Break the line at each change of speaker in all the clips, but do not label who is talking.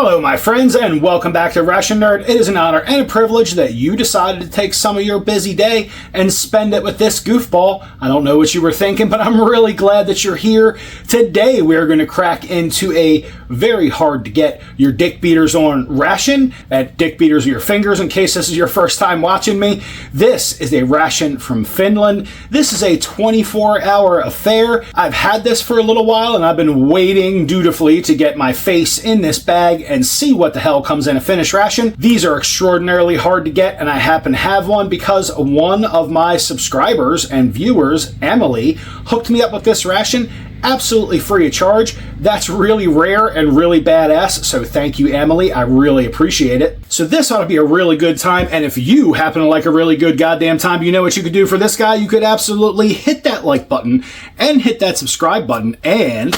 Hello my friends and welcome back to Ration Nerd. It is an honor and a privilege that you decided to take some of your busy day and spend it with this goofball. I don't know what you were thinking, but I'm really glad that you're here. Today we are going to crack into a very hard to get your dick beaters on ration. That dick beaters are your fingers in case this is your first time watching me. This is a ration from Finland. This is a 24-hour affair. I've had this for a little while and I've been waiting dutifully to get my face in this bag and see what the hell comes in a Finnish ration. These are extraordinarily hard to get, and I happen to have one because one of my subscribers and viewers, Emily, hooked me up with this ration absolutely free of charge. That's really rare and really badass, so thank you, Emily. I really appreciate it. So this ought to be a really good time, and if you happen to like a really good goddamn time, you know what you could do for this guy? You could absolutely hit that like button and hit that subscribe button and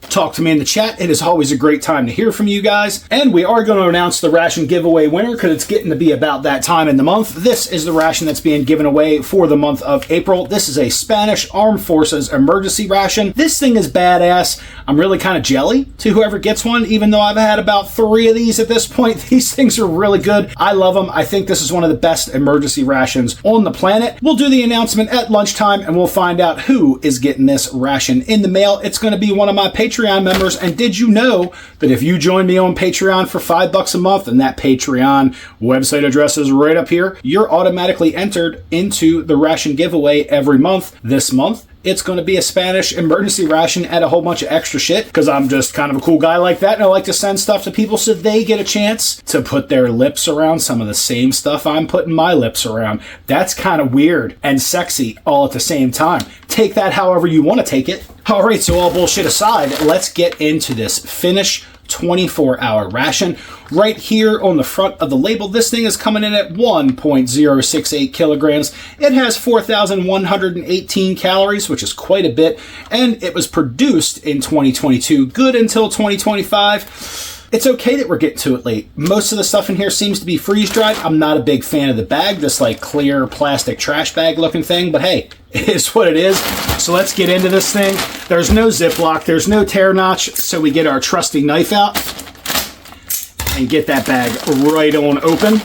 talk to me in the chat. It is always a great time to hear from you guys. And we are going to announce the ration giveaway winner because it's getting to be about that time in the month. This is the ration that's being given away for the month of April. This is a Spanish Armed Forces emergency ration. This thing is badass. I'm really kind of jelly to whoever gets one, even though I've had about 3 of these at this point. These things are really good. I love them. I think this is one of the best emergency rations on the planet. We'll do the announcement at lunchtime and we'll find out who is getting this ration in the mail. It's going to be one of my Patreon members. And did you know that if you join me on Patreon for $5 a month, and that Patreon website address is right up here, you're automatically entered into the ration giveaway every month. This month, it's going to be a Spanish emergency ration and a whole bunch of extra shit because I'm just kind of a cool guy like that and I like to send stuff to people so they get a chance to put their lips around some of the same stuff I'm putting my lips around. That's kind of weird and sexy all at the same time. Take that however you want to take it. All right, so all bullshit aside, let's get into this Finnish 24-hour ration. Right here on the front of the label, this thing is coming in at 1.068 kilograms. It has 4,118 calories, which is quite a bit, and it was produced in 2022, good until 2025. It's okay that we're getting to it late. Most of the stuff in here seems to be freeze-dried. I'm not a big fan of the bag, this like clear plastic trash bag looking thing, but hey, it is what it is. So let's get into this thing. There's no Ziploc, there's no tear notch, so we get our trusty knife out and get that bag right on open.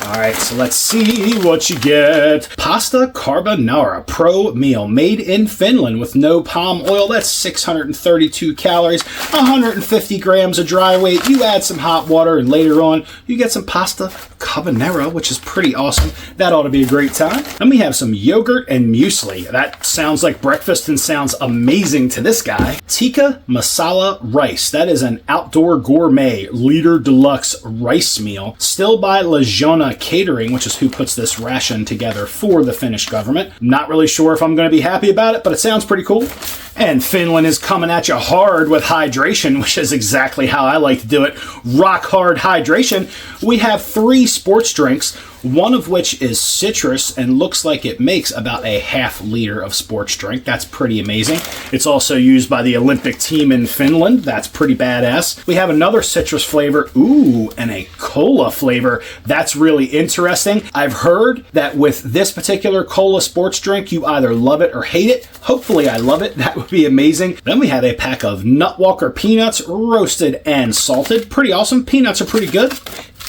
All right, so let's see what you get. Pasta carbonara pro meal made in Finland with no palm oil. That's 632 calories, 150 grams of dry weight. You add some hot water and later on you get some pasta carbonara, which is pretty awesome. That ought to be a great time. Then we have some yogurt and muesli. That sounds like breakfast and sounds amazing to this guy. Tikka masala rice. That is an outdoor gourmet liter deluxe rice meal. Still by Ration Catering, which is who puts this ration together for the Finnish government. I'm not really sure if I'm going to be happy about it, but it sounds pretty cool. And Finland is coming at you hard with hydration, which is exactly how I like to do it. Rock hard hydration. We have 3 sports drinks, one of which is citrus and looks like it makes about a ½ liter of sports drink. That's pretty amazing. It's also used by the Olympic team in Finland. That's pretty badass. We have another citrus flavor, ooh, and a cola flavor. That's really interesting. I've heard that with this particular cola sports drink, you either love it or hate it. Hopefully I love it. That would be amazing. Then we have a pack of Nutwalker peanuts, roasted and salted. Pretty awesome. Peanuts are pretty good.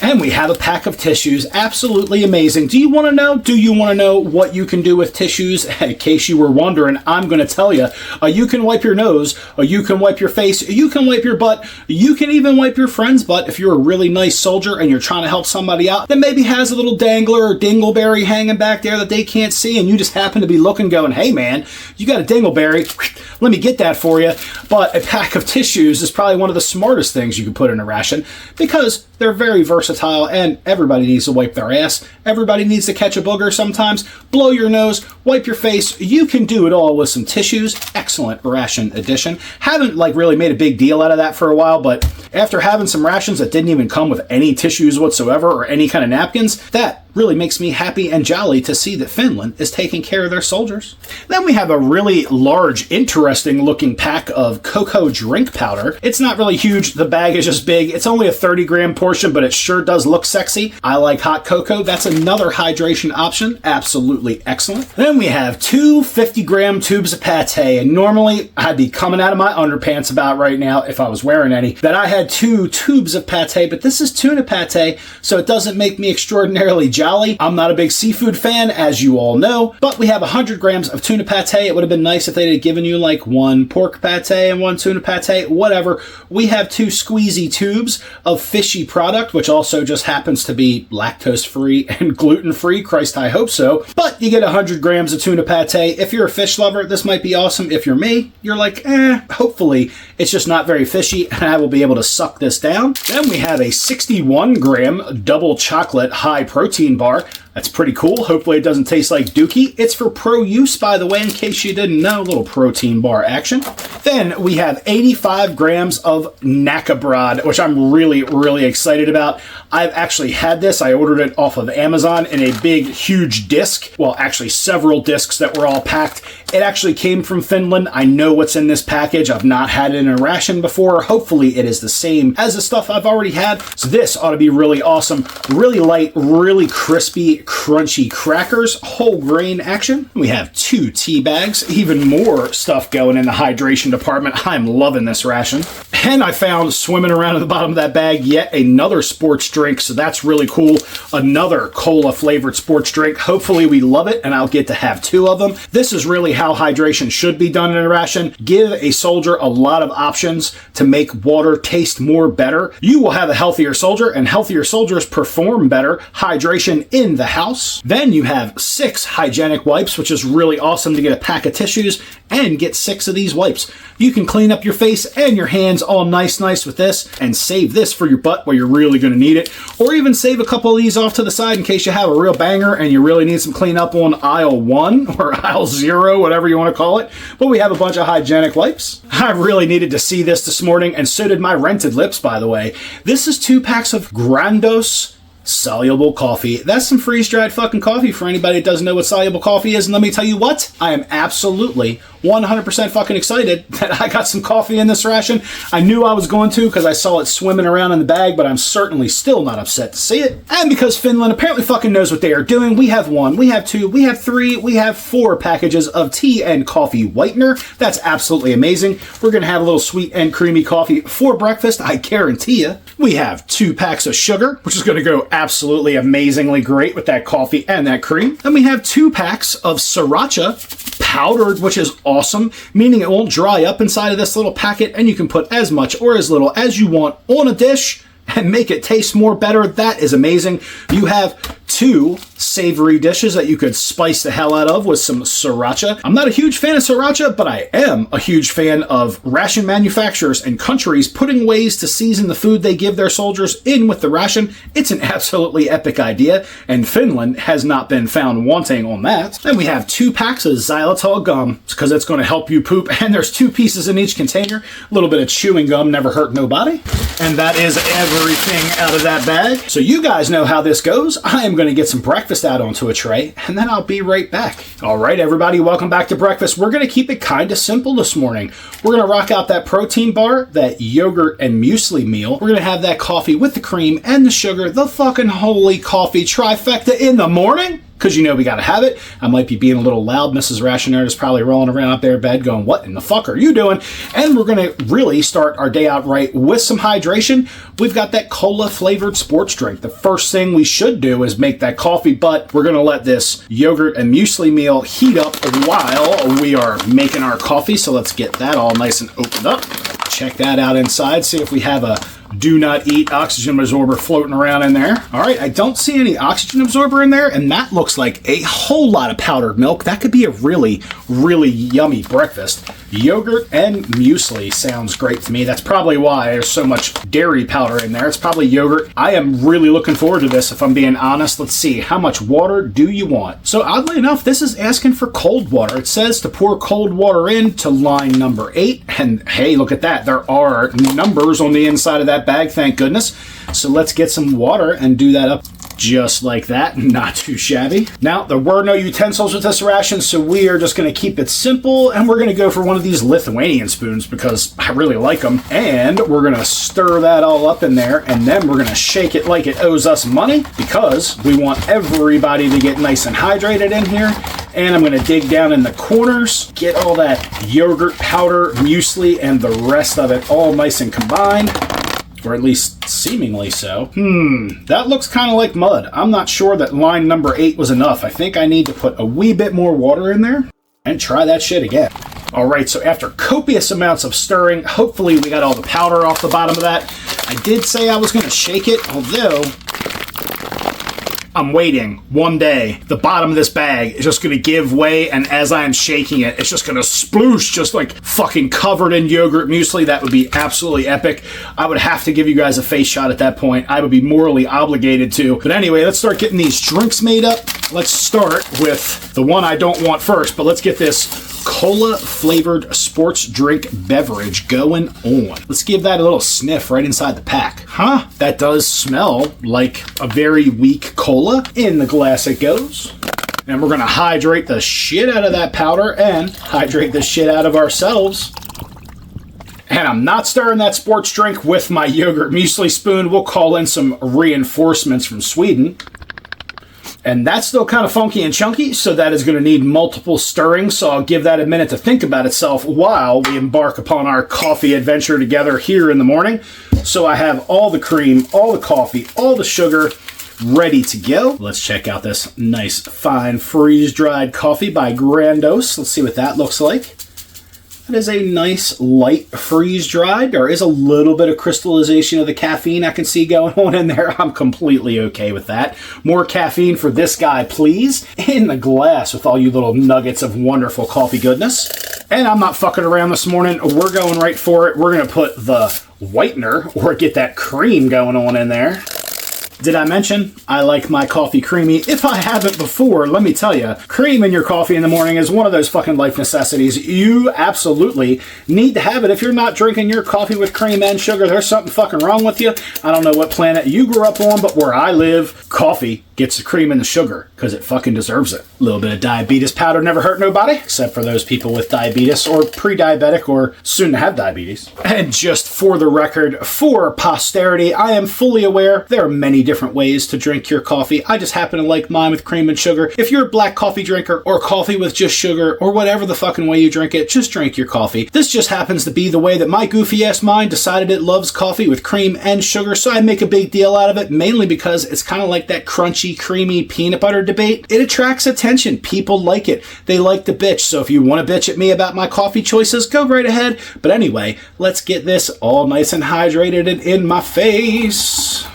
And we have a pack of tissues. Absolutely amazing. Do you want to know? Do you want to know what you can do with tissues? In case you were wondering, I'm going to tell you. You can wipe your nose, or you can wipe your face, you can wipe your butt, you can even wipe your friend's butt if you're a really nice soldier and you're trying to help somebody out that maybe has a little dangler or dingleberry hanging back there that they can't see, and you just happen to be looking going, hey man, you got a dingleberry, let me get that for you. But a pack of tissues is probably one of the smartest things you can put in a ration because they're very versatile and everybody needs to wipe their ass. Everybody needs to catch a booger sometimes. Blow your nose, wipe your face. You can do it all with some tissues. Excellent ration addition. Haven't like really made a big deal out of that for a while, but after having some rations that didn't even come with any tissues whatsoever or any kind of napkins, that really makes me happy and jolly to see that Finland is taking care of their soldiers. Then we have a really large, interesting looking pack of cocoa drink powder. It's not really huge. The bag is just big. It's only a 30-gram portion, but it sure does look sexy. I like hot cocoa. That's another hydration option. Absolutely excellent. Then we have two 50-gram tubes of pate, and normally I'd be coming out of my underpants about right now, if I was wearing any, that I had 2 tubes of pate, but this is tuna pate, so it doesn't make me extraordinarily jolly. I'm not a big seafood fan, as you all know, but we have 100 grams of tuna pate. It would have been nice if they'd have given you like 1 pork pate and 1 tuna pate, whatever. We have 2 squeezy tubes of fishy product, which also just happens to be lactose-free and gluten-free. Christ, I hope so. But you get 100 grams of tuna pate. If you're a fish lover, this might be awesome. If you're me, you're like, hopefully it's just not very fishy and I will be able to suck this down. Then we have a 61-gram double chocolate high protein bar. That's pretty cool. Hopefully it doesn't taste like dookie. It's for pro use, by the way, in case you didn't know. A little protein bar action. Then we have 85 grams of knackebrod, which I'm really, really excited about. I've actually had this. I ordered it off of Amazon in a big, huge disc. Well, actually several discs that were all packed. It actually came from Finland. I know what's in this package. I've not had it in a ration before. Hopefully it is the same as the stuff I've already had. So this ought to be really awesome. Really light, really crispy, crunchy crackers, whole grain action. We have 2 tea bags, even more stuff going in the hydration department. I'm loving this ration. And I found swimming around at the bottom of that bag yet another sports drink, so that's really cool. Another cola flavored sports drink. Hopefully we love it and I'll get to have 2 of them. This is really how hydration should be done in a ration. Give a soldier a lot of options to make water taste more better. You will have a healthier soldier, and healthier soldiers perform better. Hydration in the house. Then you have 6 hygienic wipes, which is really awesome to get a pack of tissues and get 6 of these wipes. You can clean up your face and your hands all nice with this and save this for your butt where you're really going to need it, or even save a couple of these off to the side in case you have a real banger and you really need some cleanup on aisle 1 or aisle 0, whatever you want to call it. But we have a bunch of hygienic wipes. I really needed to see this morning, and so did my rented lips, by the way. This is 2 packs of Grandos soluble coffee. That's some freeze-dried fucking coffee for anybody that doesn't know what soluble coffee is. And let me tell you what, I am absolutely 100% fucking excited that I got some coffee in this ration. I knew I was going to because I saw it swimming around in the bag, but I'm certainly still not upset to see it. And because Finland apparently fucking knows what they are doing, we have 1, we have 2, we have 3, we have 4 packages of tea and coffee whitener. That's absolutely amazing. We're going to have a little sweet and creamy coffee for breakfast, I guarantee you. We have 2 packs of sugar, which is going to go absolutely amazingly great with that coffee and that cream. Then we have 2 packs of sriracha powdered, which is awesome, meaning it won't dry up inside of this little packet, and you can put as much or as little as you want on a dish and make it taste more better. That is amazing. You have 2 savory dishes that you could spice the hell out of with some sriracha. I'm not a huge fan of sriracha, but I am a huge fan of ration manufacturers and countries putting ways to season the food they give their soldiers in with the ration. It's an absolutely epic idea, and Finland has not been found wanting on that. Then we have 2 packs of xylitol gum, because it's going to help you poop, and there's 2 pieces in each container. A little bit of chewing gum never hurt nobody. And that is everything out of that bag. So you guys know how this goes. I am going to get some breakfast out onto a tray, and then I'll be right back. All right, everybody, welcome back to breakfast. We're going to keep it kind of simple this morning. We're going to rock out that protein bar, that yogurt and muesli meal. We're going to have that coffee with the cream and the sugar, the fucking holy coffee trifecta in the morning. Because you know we got to have it. I might be being a little loud. Mrs. Rationer is probably rolling around up there in bed going, what in the fuck are you doing? And we're going to really start our day out right with some hydration. We've got that cola flavored sports drink. The first thing we should do is make that coffee, but we're going to let this yogurt and muesli meal heat up while we are making our coffee. So let's get that all nice and opened up. Check that out inside. See if we have a do not eat oxygen absorber floating around in there. All right, I don't see any oxygen absorber in there, and that looks like a whole lot of powdered milk. That could be a really, really yummy breakfast. Yogurt and muesli sounds great to me. That's probably why there's so much dairy powder in there. It's probably yogurt. I am really looking forward to this, if I'm being honest. Let's see, how much water do you want? So oddly enough, this is asking for cold water. It says to pour cold water in to line number 8, and hey, look at that. There are numbers on the inside of that bag, thank goodness. So let's get some water and do that up. Just like that, not too shabby. Now, there were no utensils with this ration, so we are just going to keep it simple, and we're going to go for one of these Lithuanian spoons because I really like them. And we're going to stir that all up in there, and then we're going to shake it like it owes us money because we want everybody to get nice and hydrated in here. And I'm going to dig down in the corners, get all that yogurt powder, muesli, and the rest of it all nice and combined. Or at least seemingly so. That looks kind of like mud. I'm not sure that line number 8 was enough. I think I need to put a wee bit more water in there and try that shit again. All right, so after copious amounts of stirring, hopefully we got all the powder off the bottom of that. I did say I was going to shake it, although I'm waiting one day. The bottom of this bag is just going to give way, and as I am shaking it, it's just going to sploosh, just like fucking covered in yogurt muesli. That would be absolutely epic. I would have to give you guys a face shot at that point. I would be morally obligated to. But anyway, let's start getting these drinks made up. Let's start with the one I don't want first, but let's get this cola-flavored sports drink beverage going on. Let's give that a little sniff right inside the pack. Huh? That does smell like a very weak cola. In the glass it goes. And we're going to hydrate the shit out of that powder and hydrate the shit out of ourselves. And I'm not stirring that sports drink with my yogurt muesli spoon. We'll call in some reinforcements from Sweden. And that's still kind of funky and chunky, so that is going to need multiple stirrings, so I'll give that a minute to think about itself while we embark upon our coffee adventure together here in the morning. So I have all the cream, all the coffee, all the sugar ready to go. Let's check out this nice, fine, freeze-dried coffee by Grandos. Let's see what that looks like. It is a nice light freeze-dried. There is a little bit of crystallization of the caffeine I can see going on in there. I'm completely okay with that. More caffeine for this guy, please. In the glass with all you little nuggets of wonderful coffee goodness. And I'm not fucking around this morning. We're going right for it. We're going to put the whitener or get that cream going on in there. Did I mention I like my coffee creamy? If I haven't before, let me tell you, cream in your coffee in the morning is one of those fucking life necessities. You absolutely need to have it. If you're not drinking your coffee with cream and sugar, there's something fucking wrong with you. I don't know what planet you grew up on, but where I live, coffee gets the cream and the sugar because it fucking deserves it. A little bit of diabetes powder never hurt nobody, except for those people with diabetes or pre-diabetic or soon to have diabetes. And just for the record, for posterity, I am fully aware there are many different ways to drink your coffee. I just happen to like mine with cream and sugar. If you're a black coffee drinker or coffee with just sugar or whatever the fucking way you drink it, just drink your coffee. This just happens to be the way that my goofy ass mind decided it loves coffee with cream and sugar, so I make a big deal out of it, mainly because it's kind of like that crunchy, creamy peanut butter debate. It attracts attention. People like it. They like to bitch. So if you want to bitch at me about my coffee choices, go right ahead. But anyway, let's get this all nice and hydrated and in my face.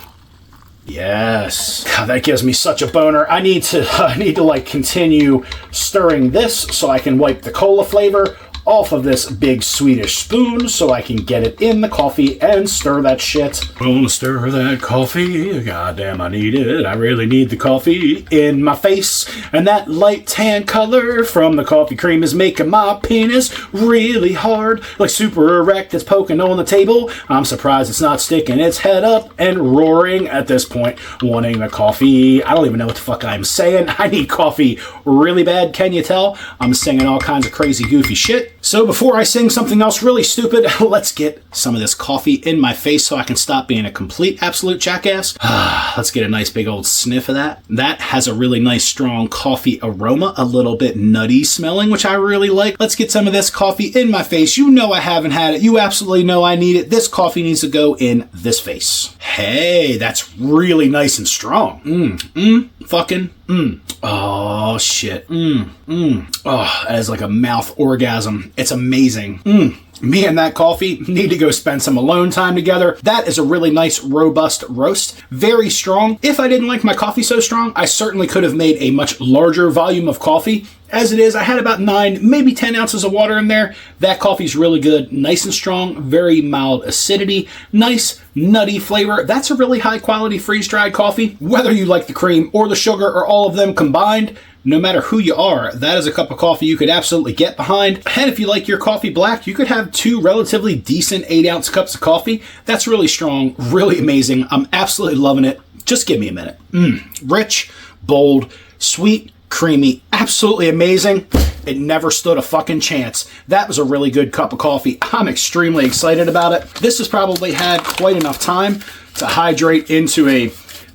Yes. God, that gives me such a boner. I need to like continue stirring this so I can wipe the cola flavor off of this big Swedish spoon so I can get it in the coffee and stir that shit. Gonna stir that coffee. Goddamn, I need it. I really need the coffee in my face. And that light tan color from the coffee cream is making my penis really hard. Like super erect, it's poking on the table. I'm surprised it's not sticking its head up and roaring at this point, wanting the coffee. I don't even know what the fuck I'm saying. I need coffee really bad, can you tell? I'm singing all kinds of crazy goofy shit. So before I sing something else really stupid, let's get some of this coffee in my face so I can stop being a complete absolute jackass. Let's get a nice big old sniff of that. That has a really nice strong coffee aroma, a little bit nutty smelling, which I really like. Let's get some of this coffee in my face. You know I haven't had it. You absolutely know I need it. This coffee needs to go in this face. Hey, that's really nice and strong. Oh, shit. Oh, that is like a mouth orgasm. It's amazing. Me and that coffee need to go spend some alone time together. That is a really nice, robust roast. Very strong. If I didn't like my coffee so strong, I certainly could have made a much larger volume of coffee. As it is, I had about 9, maybe 10 ounces of water in there. That coffee's really good. Nice and strong. Very mild acidity. Nice, nutty flavor. That's a really high-quality freeze-dried coffee. Whether you like the cream or the sugar or all of them combined, no matter who you are, that is a cup of coffee you could absolutely get behind. And if you like your coffee black, you could have 2 relatively decent 8-ounce cups of coffee. That's really strong, really amazing. I'm absolutely loving it. Just give me a minute. Rich, bold, sweet, creamy, absolutely amazing. It never stood a fucking chance. That was a really good cup of coffee. I'm extremely excited about it. This has probably had quite enough time to hydrate into a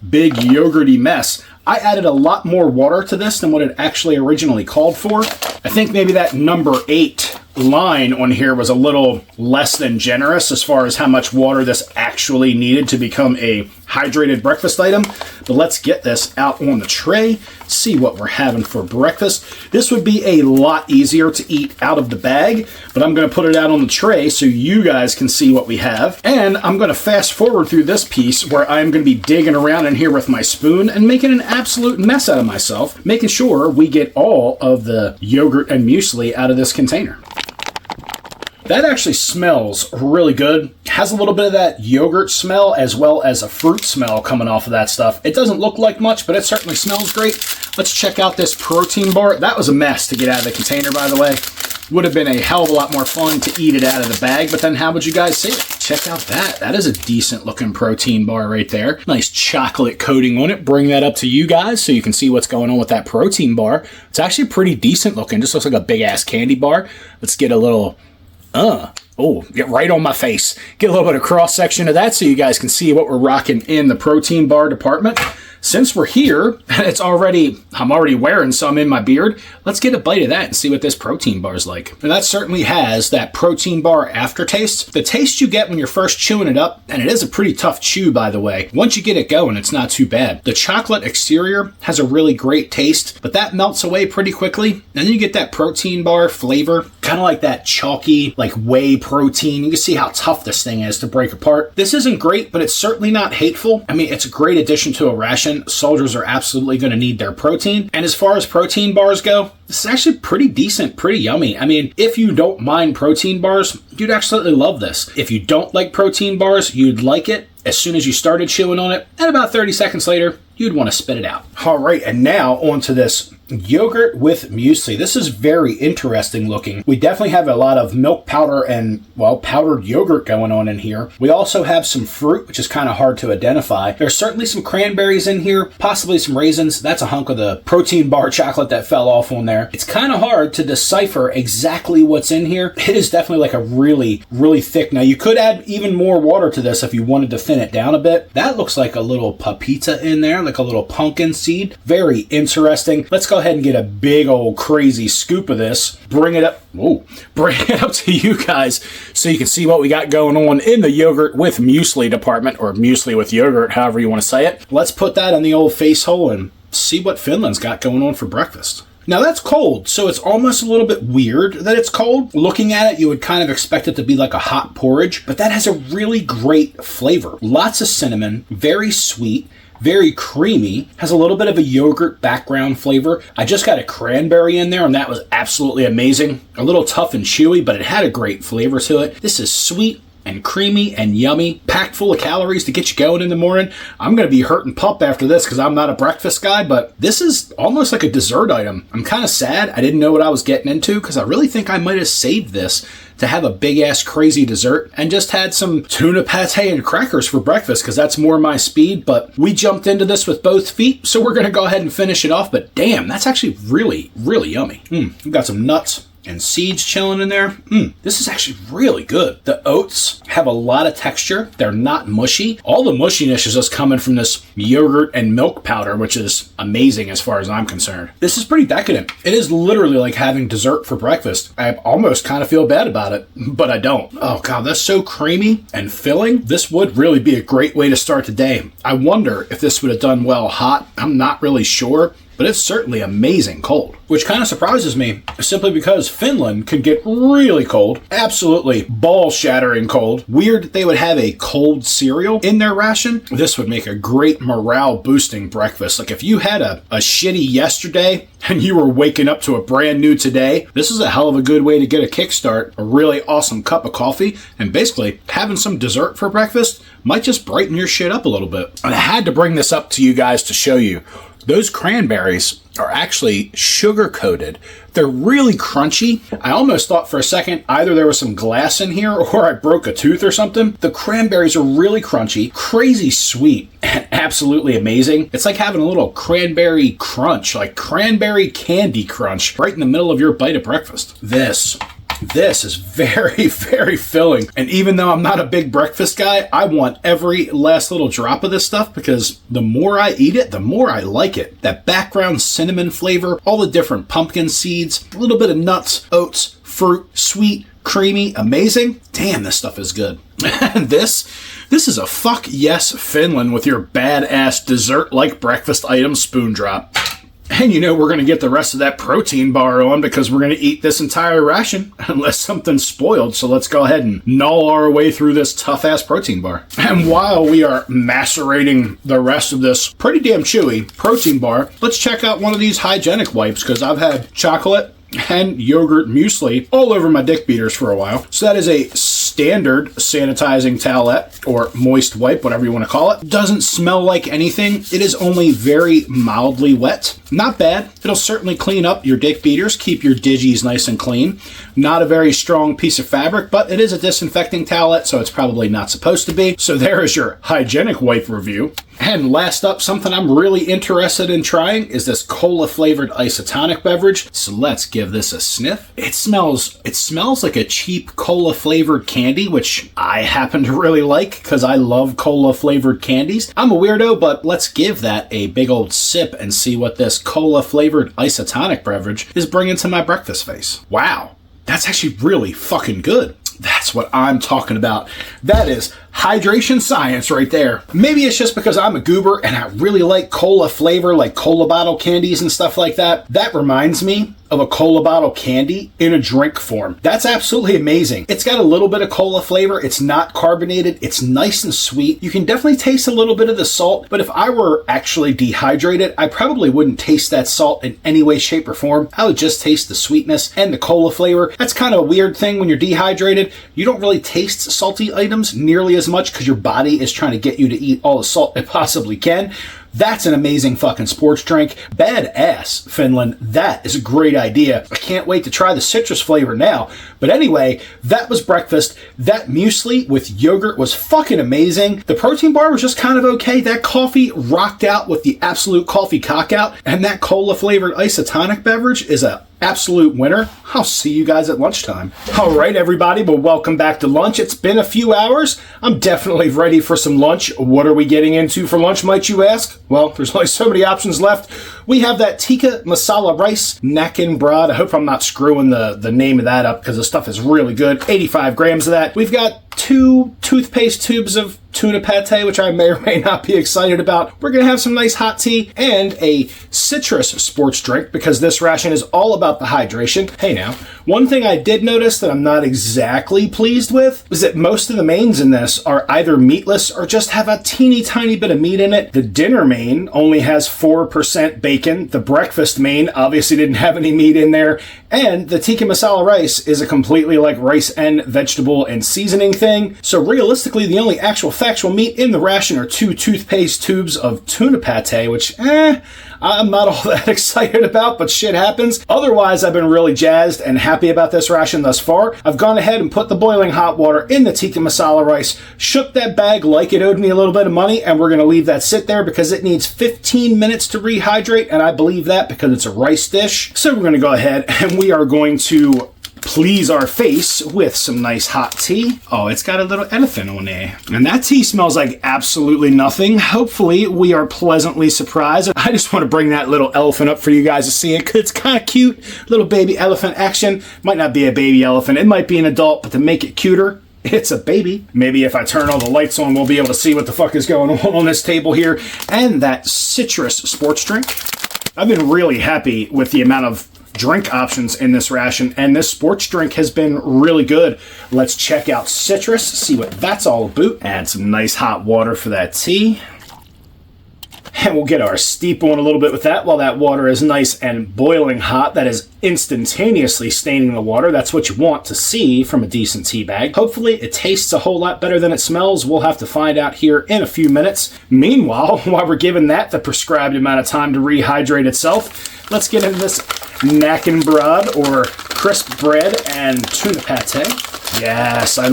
big yogurty mess. I added a lot more water to this than what it actually originally called for. I think maybe that number 8 line on here was a little less than generous as far as how much water this actually needed to become a hydrated breakfast item. But let's get this out on the tray, see what we're having for breakfast. This would be a lot easier to eat out of the bag, but I'm going to put it out on the tray so you guys can see what we have. And I'm going to fast forward through this piece where I'm going to be digging around in here with my spoon and making an absolute mess out of myself, making sure we get all of the yogurt and muesli out of this container. That actually smells really good. Has a little bit of that yogurt smell as well as a fruit smell coming off of that stuff. It doesn't look like much, but it certainly smells great. Let's check out this protein bar. That was a mess to get out of the container, by the way. Would have been a hell of a lot more fun to eat it out of the bag, but then how would you guys see it? Check out that. That is a decent looking protein bar right there. Nice chocolate coating on it. Bring that up to you guys so you can see what's going on with that protein bar. It's actually pretty decent looking. Just looks like a big ass candy bar. Let's get a little... get right on my face. Get a little bit of cross section of that so you guys can see what we're rocking in the protein bar department. Since we're here, I'm already wearing some in my beard. Let's get a bite of that and see what this protein bar is like. And that certainly has that protein bar aftertaste. The taste you get when you're first chewing it up, and it is a pretty tough chew, by the way. Once you get it going, it's not too bad. The chocolate exterior has a really great taste, but that melts away pretty quickly. And then you get that protein bar flavor, kind of like that chalky, like whey protein. You can see how tough this thing is to break apart. This isn't great, but it's certainly not hateful. I mean, it's a great addition to a ration. Soldiers are absolutely going to need their protein. And as far as protein bars go, this is actually pretty decent, pretty yummy. I mean, if you don't mind protein bars, you'd absolutely love this. If you don't like protein bars, you'd like it as soon as you started chewing on it. And about 30 seconds later, you'd want to spit it out. All right, and now onto this yogurt with muesli. This is very interesting looking. We definitely have a lot of milk powder and, well, powdered yogurt going on in here. We also have some fruit, which is kind of hard to identify. There's certainly some cranberries in here, possibly some raisins. That's a hunk of the protein bar chocolate that fell off on there. It's kind of hard to decipher exactly what's in here. It is definitely like a really, really thick. Now, you could add even more water to this if you wanted to thin it down a bit. That looks like a little papita in there, like a little pumpkin seed. Very interesting. Let's go ahead and get a big old crazy scoop of this. Bring it up to you guys so you can see what we got going on in the yogurt with muesli department, or muesli with yogurt, however you want to say it. Let's put that in the old face hole and see what Finland's got going on for breakfast. Now that's cold, so it's almost a little bit weird that it's cold. Looking at it, you would kind of expect it to be like a hot porridge, but that has a really great flavor. Lots of cinnamon, very sweet, very creamy, has a little bit of a yogurt background flavor. I just got a cranberry in there and that was absolutely amazing. A little tough and chewy, but it had a great flavor to it. This is sweet and creamy and yummy, packed full of calories to get you going in the morning. I'm going to be hurting pup after this because I'm not a breakfast guy, but this is almost like a dessert item. I'm kind of sad I didn't know what I was getting into because I really think I might have saved this to have a big ass crazy dessert and just had some tuna pate and crackers for breakfast because that's more my speed. But we jumped into this with both feet, so we're going to go ahead and finish it off. But damn, that's actually really, really yummy. We've got some nuts and seeds chilling in there. This is actually really good. The oats have a lot of texture. They're not mushy. All the mushiness is just coming from this yogurt and milk powder, which is amazing as far as I'm concerned. This is pretty decadent. It is literally like having dessert for breakfast. I almost kind of feel bad about it, but I don't. Oh God, that's so creamy and filling. This would really be a great way to start the day. I wonder if this would have done well hot. I'm not really sure, but it's certainly amazing cold, which kind of surprises me simply because Finland can get really cold, absolutely ball-shattering cold. Weird that they would have a cold cereal in their ration. This would make a great morale-boosting breakfast. Like if you had a shitty yesterday and you were waking up to a brand new today, this is a hell of a good way to get a kickstart, a really awesome cup of coffee, and basically having some dessert for breakfast might just brighten your shit up a little bit. And I had to bring this up to you guys to show you. Those cranberries are actually sugar-coated. They're really crunchy. I almost thought for a second either there was some glass in here or I broke a tooth or something. The cranberries are really crunchy, crazy sweet, and absolutely amazing. It's like having a little cranberry crunch, like cranberry candy crunch, right in the middle of your bite of breakfast. This is very, very filling. And even though I'm not a big breakfast guy, I want every last little drop of this stuff because the more I eat it, the more I like it. That background cinnamon flavor, all the different pumpkin seeds, a little bit of nuts, oats, fruit, sweet, creamy, amazing. Damn, this stuff is good. And this is a fuck yes Finland with your badass dessert-like breakfast item spoon drop. And you know we're going to get the rest of that protein bar on because we're going to eat this entire ration unless something's spoiled. So let's go ahead and gnaw our way through this tough-ass protein bar. And while we are macerating the rest of this pretty damn chewy protein bar, let's check out one of these hygienic wipes because I've had chocolate and yogurt muesli all over my dick beaters for a while. So that is a standard sanitizing towelette or moist wipe, whatever you want to call it. Doesn't smell like anything. It is only very mildly wet. Not bad. It'll certainly clean up your dick beaters, keep your diggies nice and clean. Not a very strong piece of fabric, but it is a disinfecting towelette, so it's probably not supposed to be. So there is your hygienic wipe review. And last up, something I'm really interested in trying is this cola-flavored isotonic beverage. So let's give this a sniff. It smells like a cheap cola-flavored candy, which I happen to really like because I love cola-flavored candies. I'm a weirdo, but let's give that a big old sip and see what this cola-flavored isotonic beverage is bringing to my breakfast face. Wow, that's actually really fucking good. That's what I'm talking about. That is hydration science right there. Maybe it's just because I'm a goober and I really like cola flavor, like cola bottle candies and stuff like that. That reminds me of a cola bottle candy in a drink form. That's absolutely amazing. It's got a little bit of cola flavor. It's not carbonated. It's nice and sweet. You can definitely taste a little bit of the salt, but if I were actually dehydrated, I probably wouldn't taste that salt in any way, shape, or form. I would just taste the sweetness and the cola flavor. That's kind of a weird thing when you're dehydrated. You don't really taste salty items nearly as much because your body is trying to get you to eat all the salt it possibly can. That's an amazing fucking sports drink. Badass, Finland. That is a great idea. I can't wait to try the citrus flavor now. But anyway, that was breakfast. That muesli with yogurt was fucking amazing. The protein bar was just kind of okay. That coffee rocked out with the absolute coffee cock out. And that cola flavored isotonic beverage is a absolute winner. I'll see you guys at lunchtime. All right, everybody, well, welcome back to lunch. It's been a few hours. I'm definitely ready for some lunch. What are we getting into for lunch, might you ask? Well, there's only so many options left. We have that tikka masala rice, nakin broad. I hope I'm not screwing the name of that up because the stuff is really good. 85 grams of that. We've got 2 toothpaste tubes of tuna pate, which I may or may not be excited about. We're going to have some nice hot tea and a citrus sports drink because this ration is all about the hydration. Hey now, one thing I did notice that I'm not exactly pleased with is that most of the mains in this are either meatless or just have a teeny tiny bit of meat in it. The dinner main only has 4% bacon. The breakfast main obviously didn't have any meat in there. And the tikka masala rice is a completely like rice and vegetable and seasoning thing. So realistically, the only actual factual meat in the ration are 2 toothpaste tubes of tuna pate, which, I'm not all that excited about, but shit happens. Otherwise, I've been really jazzed and happy about this ration thus far. I've gone ahead and put the boiling hot water in the tikka masala rice, shook that bag like it owed me a little bit of money, and we're going to leave that sit there because it needs 15 minutes to rehydrate, and I believe that because it's a rice dish. So we're going to go ahead and we are going to please our face with some nice hot tea. Oh, it's got a little elephant on there. And that tea smells like absolutely nothing. Hopefully, we are pleasantly surprised. I just want to bring that little elephant up for you guys to see it because it's kind of cute. Little baby elephant action. Might not be a baby elephant. It might be an adult, but to make it cuter, it's a baby. Maybe if I turn all the lights on, we'll be able to see what the fuck is going on this table here. And that citrus sports drink. I've been really happy with the amount of drink options in this ration, and this sports drink has been really good. Let's check out citrus, see what that's all about. Add some nice hot water for that tea. And we'll get our steep on a little bit with that while that water is nice and boiling hot. That is instantaneously staining the water. That's what you want to see from a decent tea bag. Hopefully it tastes a whole lot better than it smells. We'll have to find out here in a few minutes. Meanwhile, while we're giving that the prescribed amount of time to rehydrate itself, let's get into this knackenbrod, or crisp bread and tuna pate. Yes, I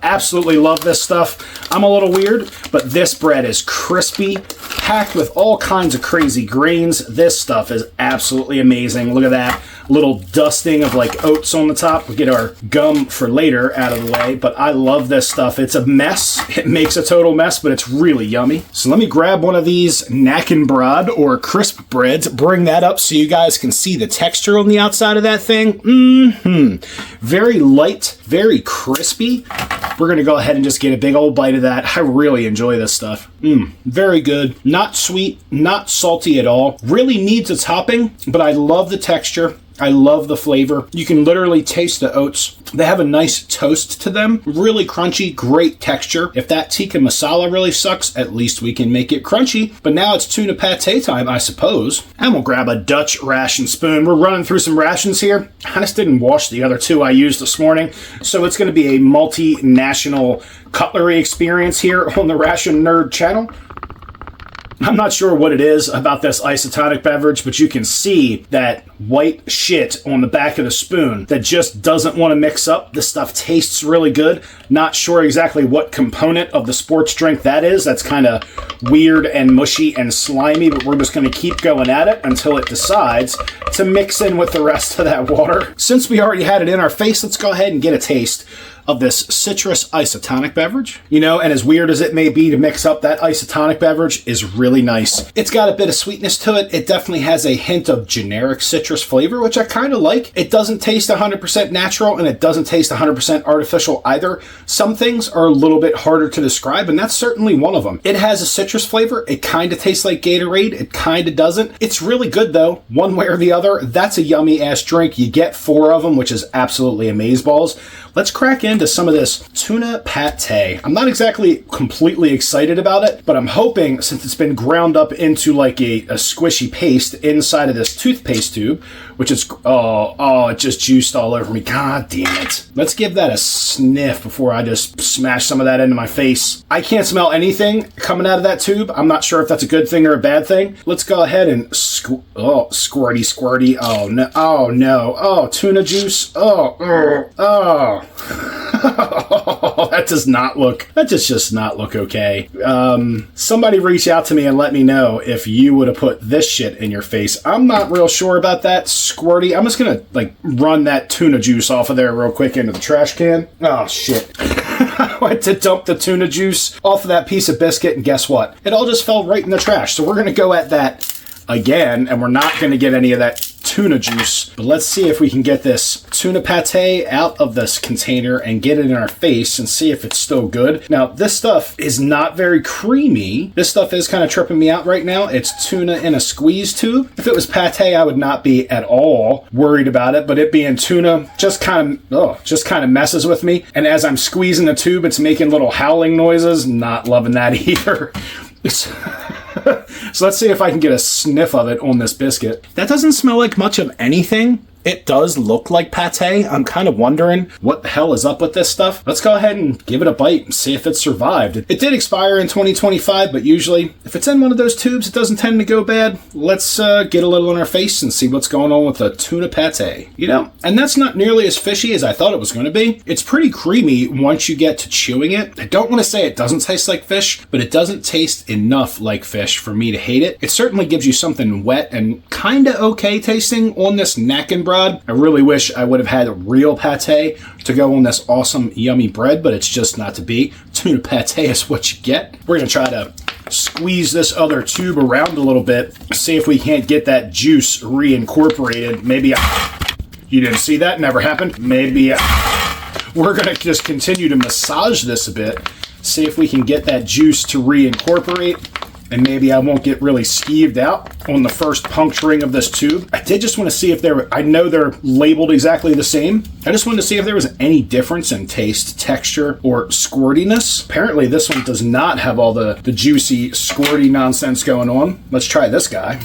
absolutely love this stuff. I'm a little weird, but this bread is crispy, packed with all kinds of crazy grains. This stuff is absolutely amazing. Look at that little dusting of like oats on the top. We'll get our gum for later out of the way, but I love this stuff. It's a mess. It makes a total mess, but it's really yummy. So let me grab one of these knackenbrod or crisp breads, bring that up so you guys can see the texture on the outside of that thing. Very light, very crispy. We're going to go ahead and just get a big old bite of that. I really enjoy this stuff. Very good. Not sweet, not salty at all. Really needs a topping, but I love the texture. I love the flavor. You can literally taste the oats. They have a nice toast to them. Really crunchy, great texture. If that tikka masala really sucks, at least we can make it crunchy. But now it's tuna pate time, I suppose. And we'll grab a Dutch ration spoon. We're running through some rations here. I just didn't wash the other two I used this morning. So it's going to be a multinational cutlery experience here on the Ration Nerd channel. I'm not sure what it is about this isotonic beverage, but you can see that white shit on the back of the spoon that just doesn't want to mix up. This stuff tastes really good. Not sure exactly what component of the sports drink that is. That's kind of weird and mushy and slimy, but we're just going to keep going at it until it decides to mix in with the rest of that water. Since we already had it in our face, let's go ahead and get a taste of this citrus isotonic beverage. You know, and as weird as it may be to mix up, that isotonic beverage is really nice. It's got a bit of sweetness to it. It definitely has a hint of generic citrus flavor, which I kind of like. It doesn't taste 100% natural, and it doesn't taste 100% artificial either. Some things are a little bit harder to describe, and that's certainly one of them. It has a citrus flavor. It kind of tastes like Gatorade. It kind of doesn't. It's really good, though, one way or the other. That's a yummy-ass drink. You get 4 of them, which is absolutely amazeballs. Let's crack into some of this tuna pate. I'm not exactly completely excited about it, but I'm hoping, since it's been ground up into like a squishy paste inside of this toothpaste tube, which is, it just juiced all over me. God damn it. Let's give that a sniff before I just smash some of that into my face. I can't smell anything coming out of that tube. I'm not sure if that's a good thing or a bad thing. Let's go ahead and squirty squirty. Oh no. Oh no. Oh, tuna juice. That does not look okay. Somebody reach out to me and let me know if you would have put this shit in your face. I'm not real sure about that. Squirty. I'm just gonna like run that tuna juice off of there real quick into the trash can. Oh shit. I went to dump the tuna juice off of that piece of biscuit, and guess what? It all just fell right in the trash. So we're gonna go at that again, and we're not gonna get any of that tuna juice, but let's see if we can get this tuna pate out of this container and get it in our face and see if it's still good. Now, this stuff is not very creamy. This stuff is kind of tripping me out right now. It's tuna in a squeeze tube. If it was pate, I would not be at all worried about it, but it being tuna just kind of messes with me. And as I'm squeezing the tube, it's making little howling noises. Not loving that either. So let's see if I can get a sniff of it on this biscuit. That doesn't smell like much of anything. It does look like pate. I'm kind of wondering what the hell is up with this stuff. Let's go ahead and give it a bite and see if it survived. It did expire in 2025, but usually if it's in one of those tubes, it doesn't tend to go bad. Let's get a little in our face and see what's going on with the tuna pate. You know, and that's not nearly as fishy as I thought it was going to be. It's pretty creamy once you get to chewing it. I don't want to say it doesn't taste like fish, but it doesn't taste enough like fish for me to hate it. It certainly gives you something wet and kind of okay tasting on this knackenbrod. I really wish I would have had real pate to go on this awesome, yummy bread, but it's just not to be. Tuna pate is what you get. We're going to try to squeeze this other tube around a little bit, see if we can't get that juice reincorporated. Maybe you didn't see that? Never happened. Maybe we're going to just continue to massage this a bit, see if we can get that juice to reincorporate. and maybe I won't get really skeeved out on the first puncturing of this tube. I did just want to see if I know they're labeled exactly the same. I just wanted to see if there was any difference in taste, texture, or squirtiness. Apparently this one does not have all the juicy, squirty nonsense going on. Let's try this guy.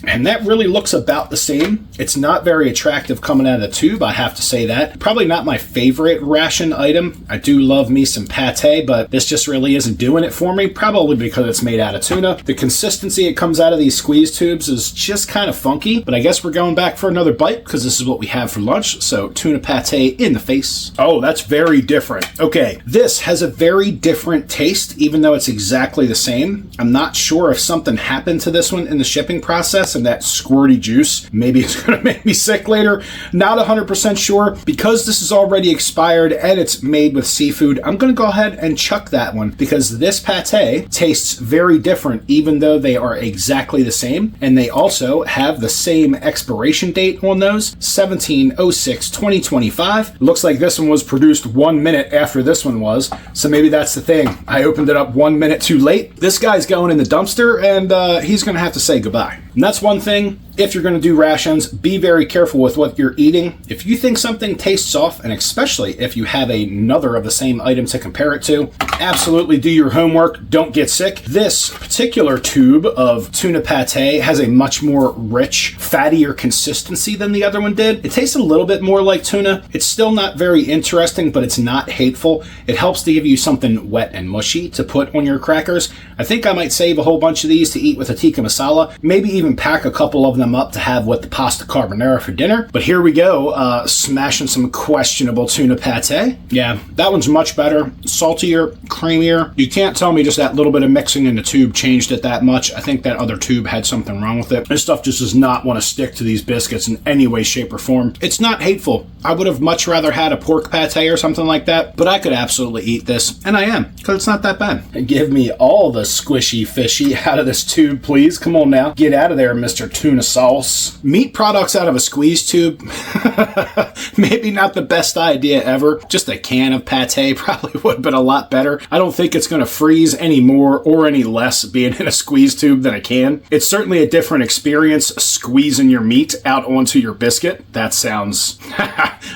And that really looks about the same. It's not very attractive coming out of the tube, I have to say that. Probably not my favorite ration item. I do love me some pate, but this just really isn't doing it for me, probably because it's made out of tuna. The consistency it comes out of these squeeze tubes is just kind of funky, but I guess we're going back for another bite because this is what we have for lunch. So tuna pate in the face. Oh, that's very different. Okay, this has a very different taste, even though it's exactly the same. I'm not sure if something happened to this one in the shipping process, and that squirty juice maybe it's going to make me sick later. Not 100% sure. Because this is already expired and it's made with seafood, I'm going to go ahead and chuck that one, because this pate tastes very different even though they are exactly the same, and they also have the same expiration date on those, 17/06/2025. Looks like this one was produced 1 minute after this one was, so maybe that's the thing. I opened it up 1 minute too late. This guy's going in the dumpster, and he's going to have to say goodbye. And that's one thing. If you're going to do rations, be very careful with what you're eating. If you think something tastes off, and especially if you have another of the same item to compare it to, absolutely do your homework. Don't get sick. This particular tube of tuna pate has a much more rich, fattier consistency than the other one did. It tastes a little bit more like tuna. It's still not very interesting, but it's not hateful. It helps to give you something wet and mushy to put on your crackers. I think I might save a whole bunch of these to eat with a tikka masala, maybe even pack a couple of them up to have with the pasta carbonara for dinner. But here we go, smashing some questionable tuna pate. Yeah, that one's much better, saltier, creamier. You can't tell me just that little bit of mixing in the tube changed it that much. I think that other tube had something wrong with it. This stuff just does not want to stick to these biscuits in any way, shape, or form. It's not hateful. I would have much rather had a pork pate or something like that, but I could absolutely eat this, and I am, because it's not that bad. And give me all the squishy fishy out of this tube, please. Come on now. Get out of there, Mr. Tuna Sauce. Meat products out of a squeeze tube, maybe not the best idea ever. Just a can of pate probably would have been a lot better. I don't think it's going to freeze any more or any less being in a squeeze tube than a can. It's certainly a different experience squeezing your meat out onto your biscuit. That sounds...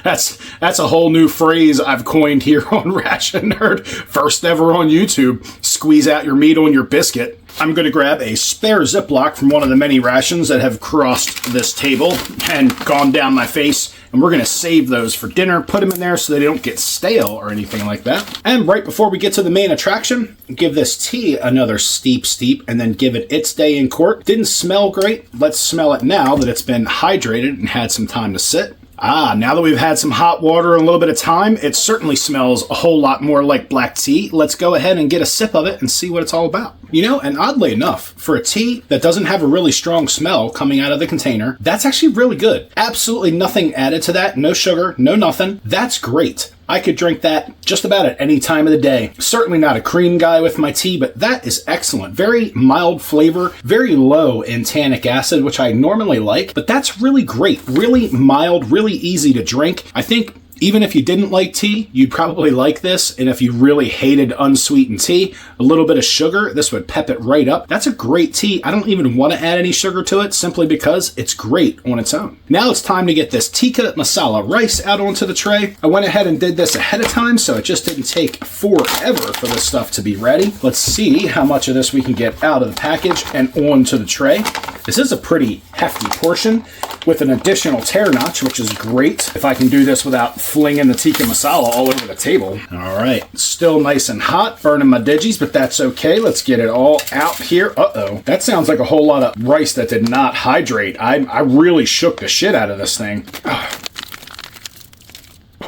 that's a whole new phrase I've coined here on Ration Nerd. First ever on YouTube. Squeeze out your meat on your biscuit. I'm going to grab a spare Ziploc from one of the many rations that have crossed this table and gone down my face, and we're going to save those for dinner, put them in there so they don't get stale or anything like that. And right before we get to the main attraction, give this tea another steep, and then give it its day in court. Didn't smell great. Let's smell it now that it's been hydrated and had some time to sit. Now that we've had some hot water and a little bit of time, it certainly smells a whole lot more like black tea. Let's go ahead and get a sip of it and see what it's all about. You know, and oddly enough, for a tea that doesn't have a really strong smell coming out of the container, that's actually really good. Absolutely nothing added to that. No sugar, no nothing. That's great. I could drink that just about at any time of the day. Certainly not a cream guy with my tea, but that is excellent. Very mild flavor, very low in tannic acid, which I normally like, but that's really great. Really mild, really easy to drink. I think even if you didn't like tea, you'd probably like this. And if you really hated unsweetened tea, a little bit of sugar, this would pep it right up. That's a great tea. I don't even want to add any sugar to it simply because it's great on its own. Now it's time to get this tikka masala rice out onto the tray. I went ahead and did this ahead of time, so it just didn't take forever for this stuff to be ready. Let's see how much of this we can get out of the package and onto the tray. This is a pretty hefty portion with an additional tear notch, which is great. If I can do this without flinging the tikka masala all over the table. All right, still nice and hot, burning my diggies, but that's okay. Let's get it all out here. Uh-oh, that sounds like a whole lot of rice that did not hydrate. I really shook the shit out of this thing.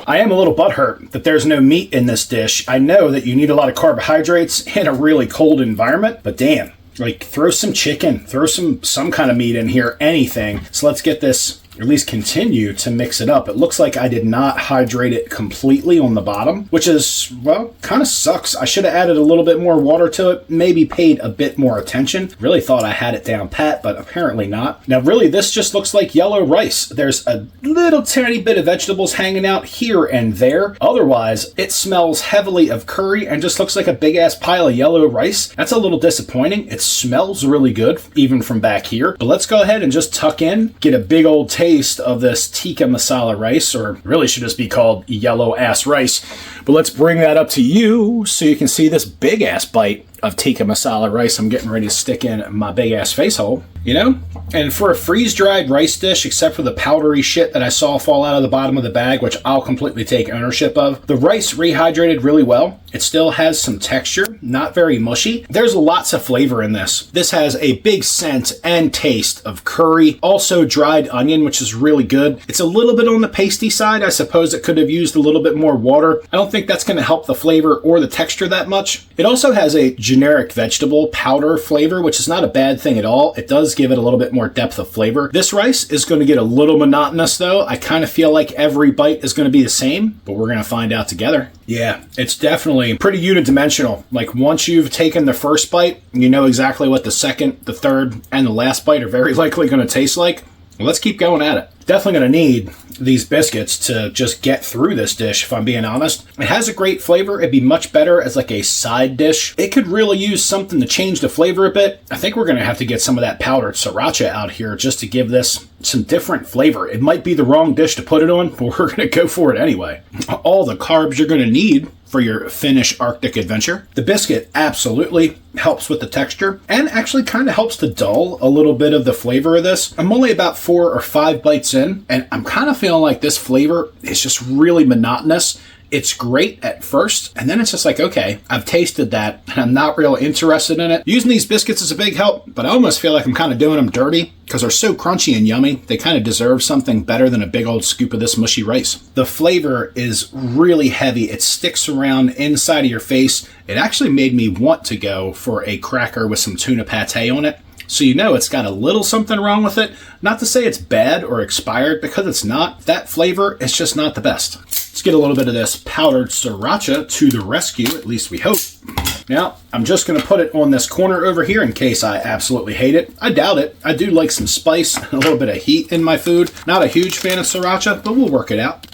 I am a little butthurt that there's no meat in this dish. I know that you need a lot of carbohydrates in a really cold environment, but damn. Like, throw some chicken, throw some kind of meat in here, anything. So let's get this at least continue to mix it up. It looks like I did not hydrate it completely on the bottom, which is, well, kind of sucks. I should have added a little bit more water to it, maybe paid a bit more attention. Really thought I had it down pat, but apparently not. Now, really, this just looks like yellow rice. There's a little tiny bit of vegetables hanging out here and there. Otherwise, it smells heavily of curry and just looks like a big ass pile of yellow rice. That's a little disappointing. It smells really good, even from back here. But let's go ahead and just tuck in, get a big old taste of this tikka masala rice, or really should just be called yellow ass rice. But let's bring that up to you so you can see this big ass bite of tikka masala rice I'm getting ready to stick in my big ass face hole, you know? And for a freeze-dried rice dish, except for the powdery shit that I saw fall out of the bottom of the bag, which I'll completely take ownership of, the rice rehydrated really well. It still has some texture, not very mushy. There's lots of flavor in this. This has a big scent and taste of curry, also dried onion, which is really good. It's a little bit on the pasty side. I suppose it could have used a little bit more water. I don't think that's going to help the flavor or the texture that much. It also has a generic vegetable powder flavor, which is not a bad thing at all. It does give it a little bit more depth of flavor. This rice is going to get a little monotonous though. I kind of feel like every bite is going to be the same, but we're going to find out together. Yeah, it's definitely pretty unidimensional. Like once you've taken the first bite, you know exactly what the second, the third, and the last bite are very likely going to taste like. Well, let's keep going at it. Definitely going to need these biscuits to just get through this dish, if I'm being honest. It has a great flavor. It'd be much better as like a side dish. It could really use something to change the flavor a bit. I think we're going to have to get some of that powdered sriracha out here just to give this some different flavor. It might be the wrong dish to put it on, but we're going to go for it anyway. All the carbs you're going to need for your Finnish Arctic adventure. The biscuit absolutely helps with the texture and actually kind of helps to dull a little bit of the flavor of this. I'm only about 4 or 5 bites in, and I'm kind of feeling like this flavor is just really monotonous. It's great at first, and then it's just like, okay, I've tasted that, and I'm not real interested in it. Using these biscuits is a big help, but I almost feel like I'm kind of doing them dirty because they're so crunchy and yummy. They kind of deserve something better than a big old scoop of this mushy rice. The flavor is really heavy. It sticks around inside of your face. It actually made me want to go for a cracker with some tuna pate on it. So you know it's got a little something wrong with it. Not to say it's bad or expired, because it's not. That flavor is just not the best. Let's get a little bit of this powdered sriracha to the rescue, at least we hope. Now, I'm just going to put it on this corner over here in case I absolutely hate it. I doubt it. I do like some spice and a little bit of heat in my food. Not a huge fan of sriracha, but we'll work it out.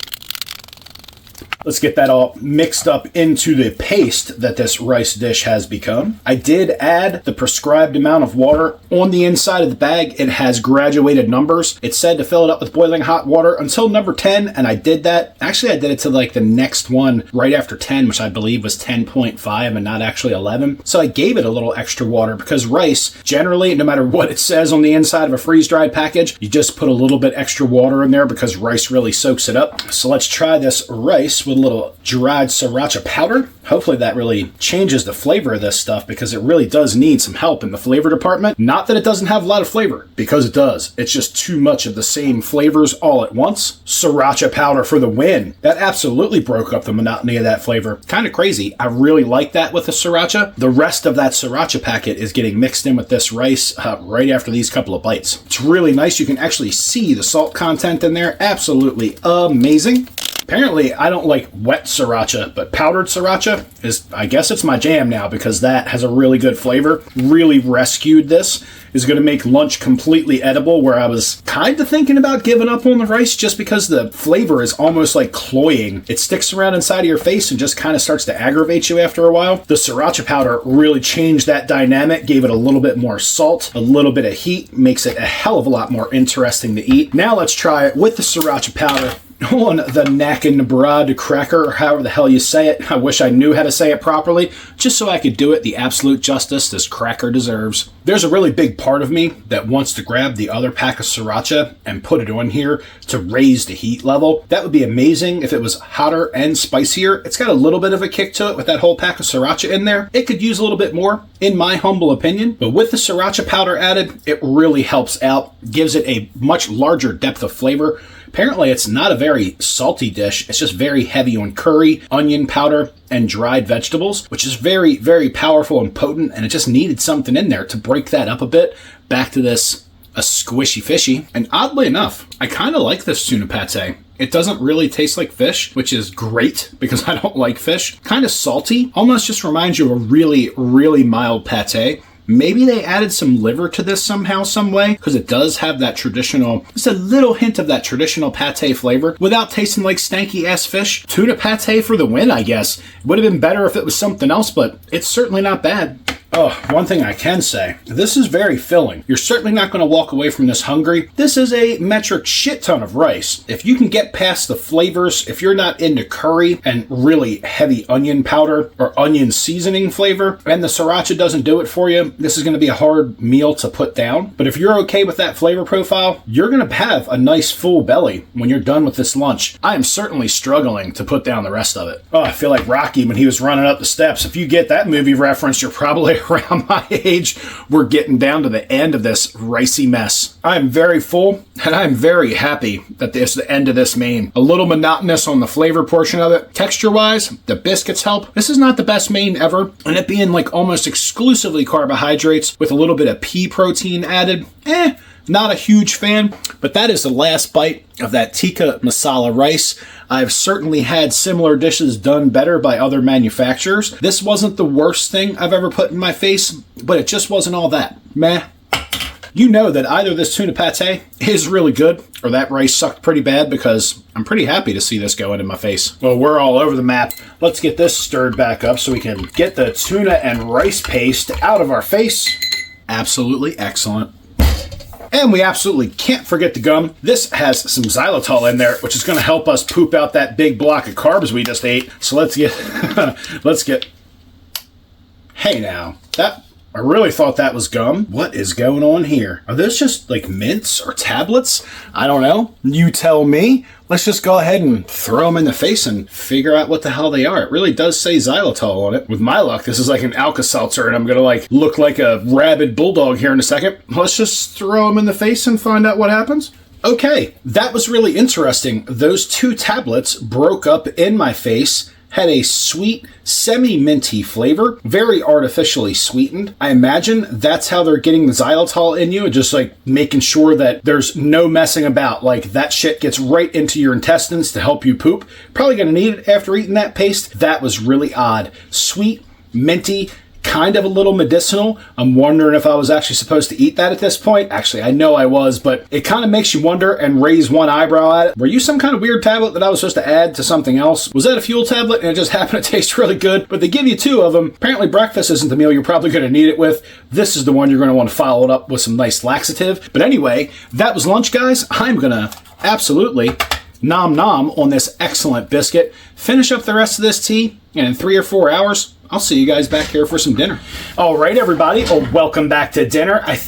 Let's get that all mixed up into the paste that this rice dish has become. I did add the prescribed amount of water on the inside of the bag. It has graduated numbers. It said to fill it up with boiling hot water until number 10, and I did that. Actually, I did it to like the next one right after 10, which I believe was 10.5 and not actually 11. So I gave it a little extra water because rice, generally, no matter what it says on the inside of a freeze-dried package, you just put a little bit extra water in there because rice really soaks it up. So let's try this rice with a little dried sriracha powder. Hopefully that really changes the flavor of this stuff because it really does need some help in the flavor department. Not that it doesn't have a lot of flavor, because it does. It's just too much of the same flavors all at once. Sriracha powder for the win. That absolutely broke up the monotony of that flavor. Kind of crazy. I really like that with the sriracha. The rest of that sriracha packet is getting mixed in with this rice right after these couple of bites. It's really nice. You can actually see the salt content in there. Absolutely amazing. Apparently, I don't like wet sriracha, but powdered sriracha is, I guess it's my jam now because that has a really good flavor. Really rescued this. Is going to make lunch completely edible, where I was kind of thinking about giving up on the rice just because the flavor is almost like cloying. It sticks around inside of your face and just kind of starts to aggravate you after a while. The sriracha powder really changed that dynamic, gave it a little bit more salt, a little bit of heat, makes it a hell of a lot more interesting to eat. Now let's try it with the sriracha powder on the Nacken Brad cracker, or however the hell you say it. I wish I knew how to say it properly, just so I could do it the absolute justice this cracker deserves. There's a really big part of me that wants to grab the other pack of sriracha and put it on here to raise the heat level. That would be amazing if it was hotter and spicier. It's got a little bit of a kick to it with that whole pack of sriracha in there. It could use a little bit more, in my humble opinion, but with the sriracha powder added, it really helps out, gives it a much larger depth of flavor. Apparently, it's not a very salty dish. It's just very heavy on curry, onion powder, and dried vegetables, which is very, very powerful and potent, and it just needed something in there to break that up a bit back to this a squishy fishy. And oddly enough, I kind of like this tuna pate. It doesn't really taste like fish, which is great because I don't like fish. Kind of salty, almost just reminds you of a really, really mild pate. Maybe they added some liver to this somehow, some way, because it does have that traditional, just a little hint of that traditional pate flavor without tasting like stanky ass fish. Tuna pate for the win, I guess. It would have been better if it was something else, but it's certainly not bad. Oh, one thing I can say, this is very filling. You're certainly not going to walk away from this hungry. This is a metric shit ton of rice. If you can get past the flavors, if you're not into curry and really heavy onion powder or onion seasoning flavor, and the sriracha doesn't do it for you, this is going to be a hard meal to put down. But if you're okay with that flavor profile, you're going to have a nice full belly when you're done with this lunch. I am certainly struggling to put down the rest of it. Oh, I feel like Rocky when he was running up the steps. If you get that movie reference, you're probably around my age. We're getting down to the end of this ricey mess. I am very full, and I am very happy that this is the end of this main. A little monotonous on the flavor portion of it. Texture-wise, the biscuits help. This is not the best main ever, and it being like almost exclusively carbohydrates with a little bit of pea protein added, not a huge fan, but that is the last bite of that tikka masala rice. I've certainly had similar dishes done better by other manufacturers. This wasn't the worst thing I've ever put in my face, but it just wasn't all that. Meh. You know that either this tuna pate is really good or that rice sucked pretty bad, because I'm pretty happy to see this go into my face. Well, we're all over the map. Let's get this stirred back up so we can get the tuna and rice paste out of our face. Absolutely excellent. And we absolutely can't forget the gum. This has some xylitol in there, which is going to help us poop out that big block of carbs we just ate. So let's get, hey now, I really thought that was gum. What is going on here? Are those just like mints or tablets? I don't know. You tell me. Let's just go ahead and throw them in the face and figure out what the hell they are. It really does say xylitol on it. With my luck, this is like an Alka-Seltzer, and I'm going to like look like a rabid bulldog here in a second. Let's just throw them in the face and find out what happens. Okay, that was really interesting. Those two tablets broke up in my face, had a sweet, semi-minty flavor, very artificially sweetened. I imagine that's how they're getting the xylitol in you, just like making sure that there's no messing about, like that shit gets right into your intestines to help you poop. Probably gonna need it after eating that paste. That was really odd. Sweet, minty, kind of a little medicinal. I'm wondering if I was actually supposed to eat that at this point. Actually, I know I was, but it kind of makes you wonder and raise one eyebrow at it. Were you some kind of weird tablet that I was supposed to add to something else? Was that a fuel tablet and it just happened to taste really good? But they give you two of them. Apparently breakfast isn't the meal you're probably going to need it with. This is the one you're going to want to follow it up with some nice laxative. But anyway, that was lunch, guys. I'm going to absolutely nom nom on this excellent biscuit. Finish up the rest of this tea, and in 3 or 4 hours, I'll see you guys back here for some dinner. All right, everybody. Well, welcome back to dinner. I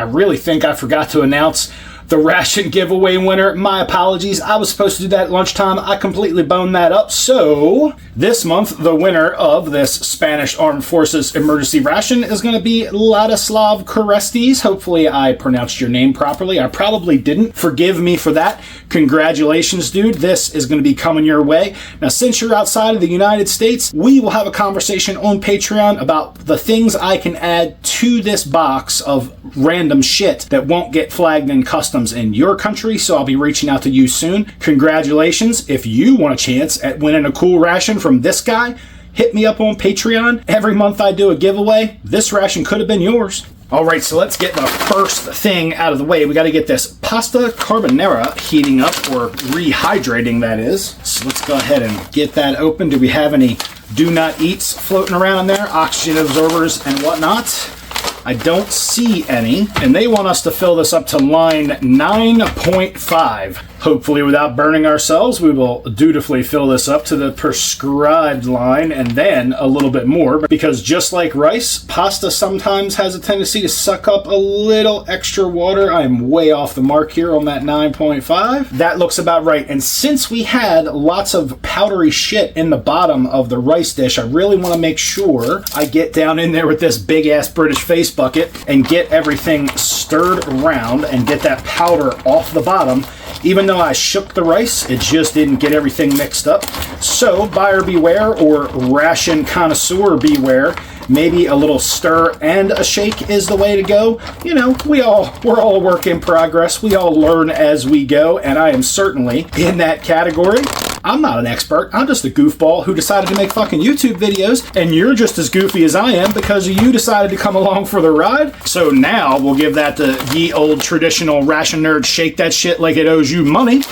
really think I forgot to announce the ration giveaway winner. My apologies. I was supposed to do that at lunchtime. I completely boned that up. So this month, the winner of this Spanish Armed Forces emergency ration is going to be Ladislav Korestes. Hopefully I pronounced your name properly. I probably didn't. Forgive me for that. Congratulations, dude. This is going to be coming your way. Now, since you're outside of the United States, we will have a conversation on Patreon about the things I can add to this box of random shit that won't get flagged in customs in your country, so I'll be reaching out to you soon. Congratulations. If you want a chance at winning a cool ration from this guy, hit me up on Patreon. Every month I do a giveaway. This ration could have been yours. All right, so let's get the first thing out of the way. We got to get this pasta carbonara heating up, or rehydrating, that is. So let's go ahead and get that open. Do we have any do not eats floating around in there? Oxygen absorbers and whatnot? I don't see any, and they want us to fill this up to line 9.5. Hopefully without burning ourselves, we will dutifully fill this up to the prescribed line and then a little bit more, because just like rice, pasta sometimes has a tendency to suck up a little extra water. I'm way off the mark here on that 9.5. That looks about right, and since we had lots of powdery shit in the bottom of the rice dish, I really want to make sure I get down in there with this big ass British face bucket and get everything stirred around and get that powder off the bottom. Even though though I shook the rice, it just didn't get everything mixed up. So buyer beware, or ration connoisseur beware. Maybe a little stir and a shake is the way to go. You know, we're all a work in progress. We all learn as we go, and I am certainly in that category. I'm not an expert. I'm just a goofball who decided to make fucking YouTube videos, and you're just as goofy as I am because you decided to come along for the ride. So now we'll give that the ye old traditional ration nerd shake that shit like it owes you money.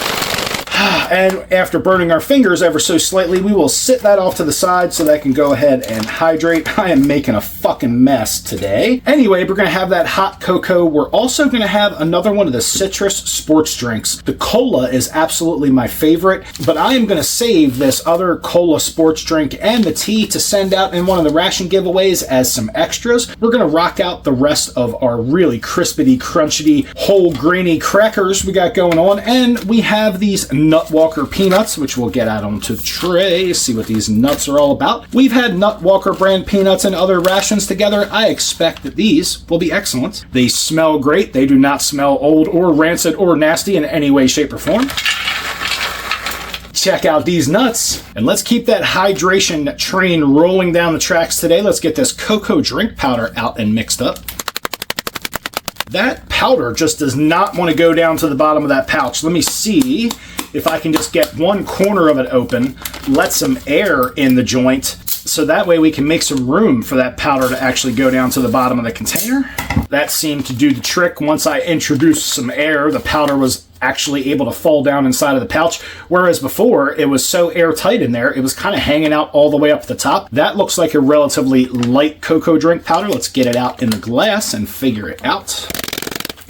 And after burning our fingers ever so slightly, we will sit that off to the side so that can go ahead and hydrate. I am making a fucking mess today. Anyway, we're going to have that hot cocoa. We're also going to have another one of the citrus sports drinks. The cola is absolutely my favorite, but I am going to save this other cola sports drink and the tea to send out in one of the ration giveaways as some extras. We're going to rock out the rest of our really crispity, crunchity, whole grainy crackers we got going on, and we have these Nutwalker peanuts, which we'll get out onto the tray, see what these nuts are all about. We've had Nutwalker brand peanuts and other rations together. I expect that these will be excellent. They smell great. They do not smell old or rancid or nasty in any way, shape, or form. Check out these nuts, and let's keep that hydration train rolling down the tracks today. Let's get this cocoa drink powder out and mixed up. That powder just does not want to go down to the bottom of that pouch. Let me see if I can just get one corner of it open, let some air in the joint, so that way we can make some room for that powder to actually go down to the bottom of the container. That seemed to do the trick. Once I introduced some air, the powder was actually able to fall down inside of the pouch, whereas before it was so airtight in there, it was kind of hanging out all the way up the top. That looks like a relatively light cocoa drink powder. Let's get it out in the glass and figure it out.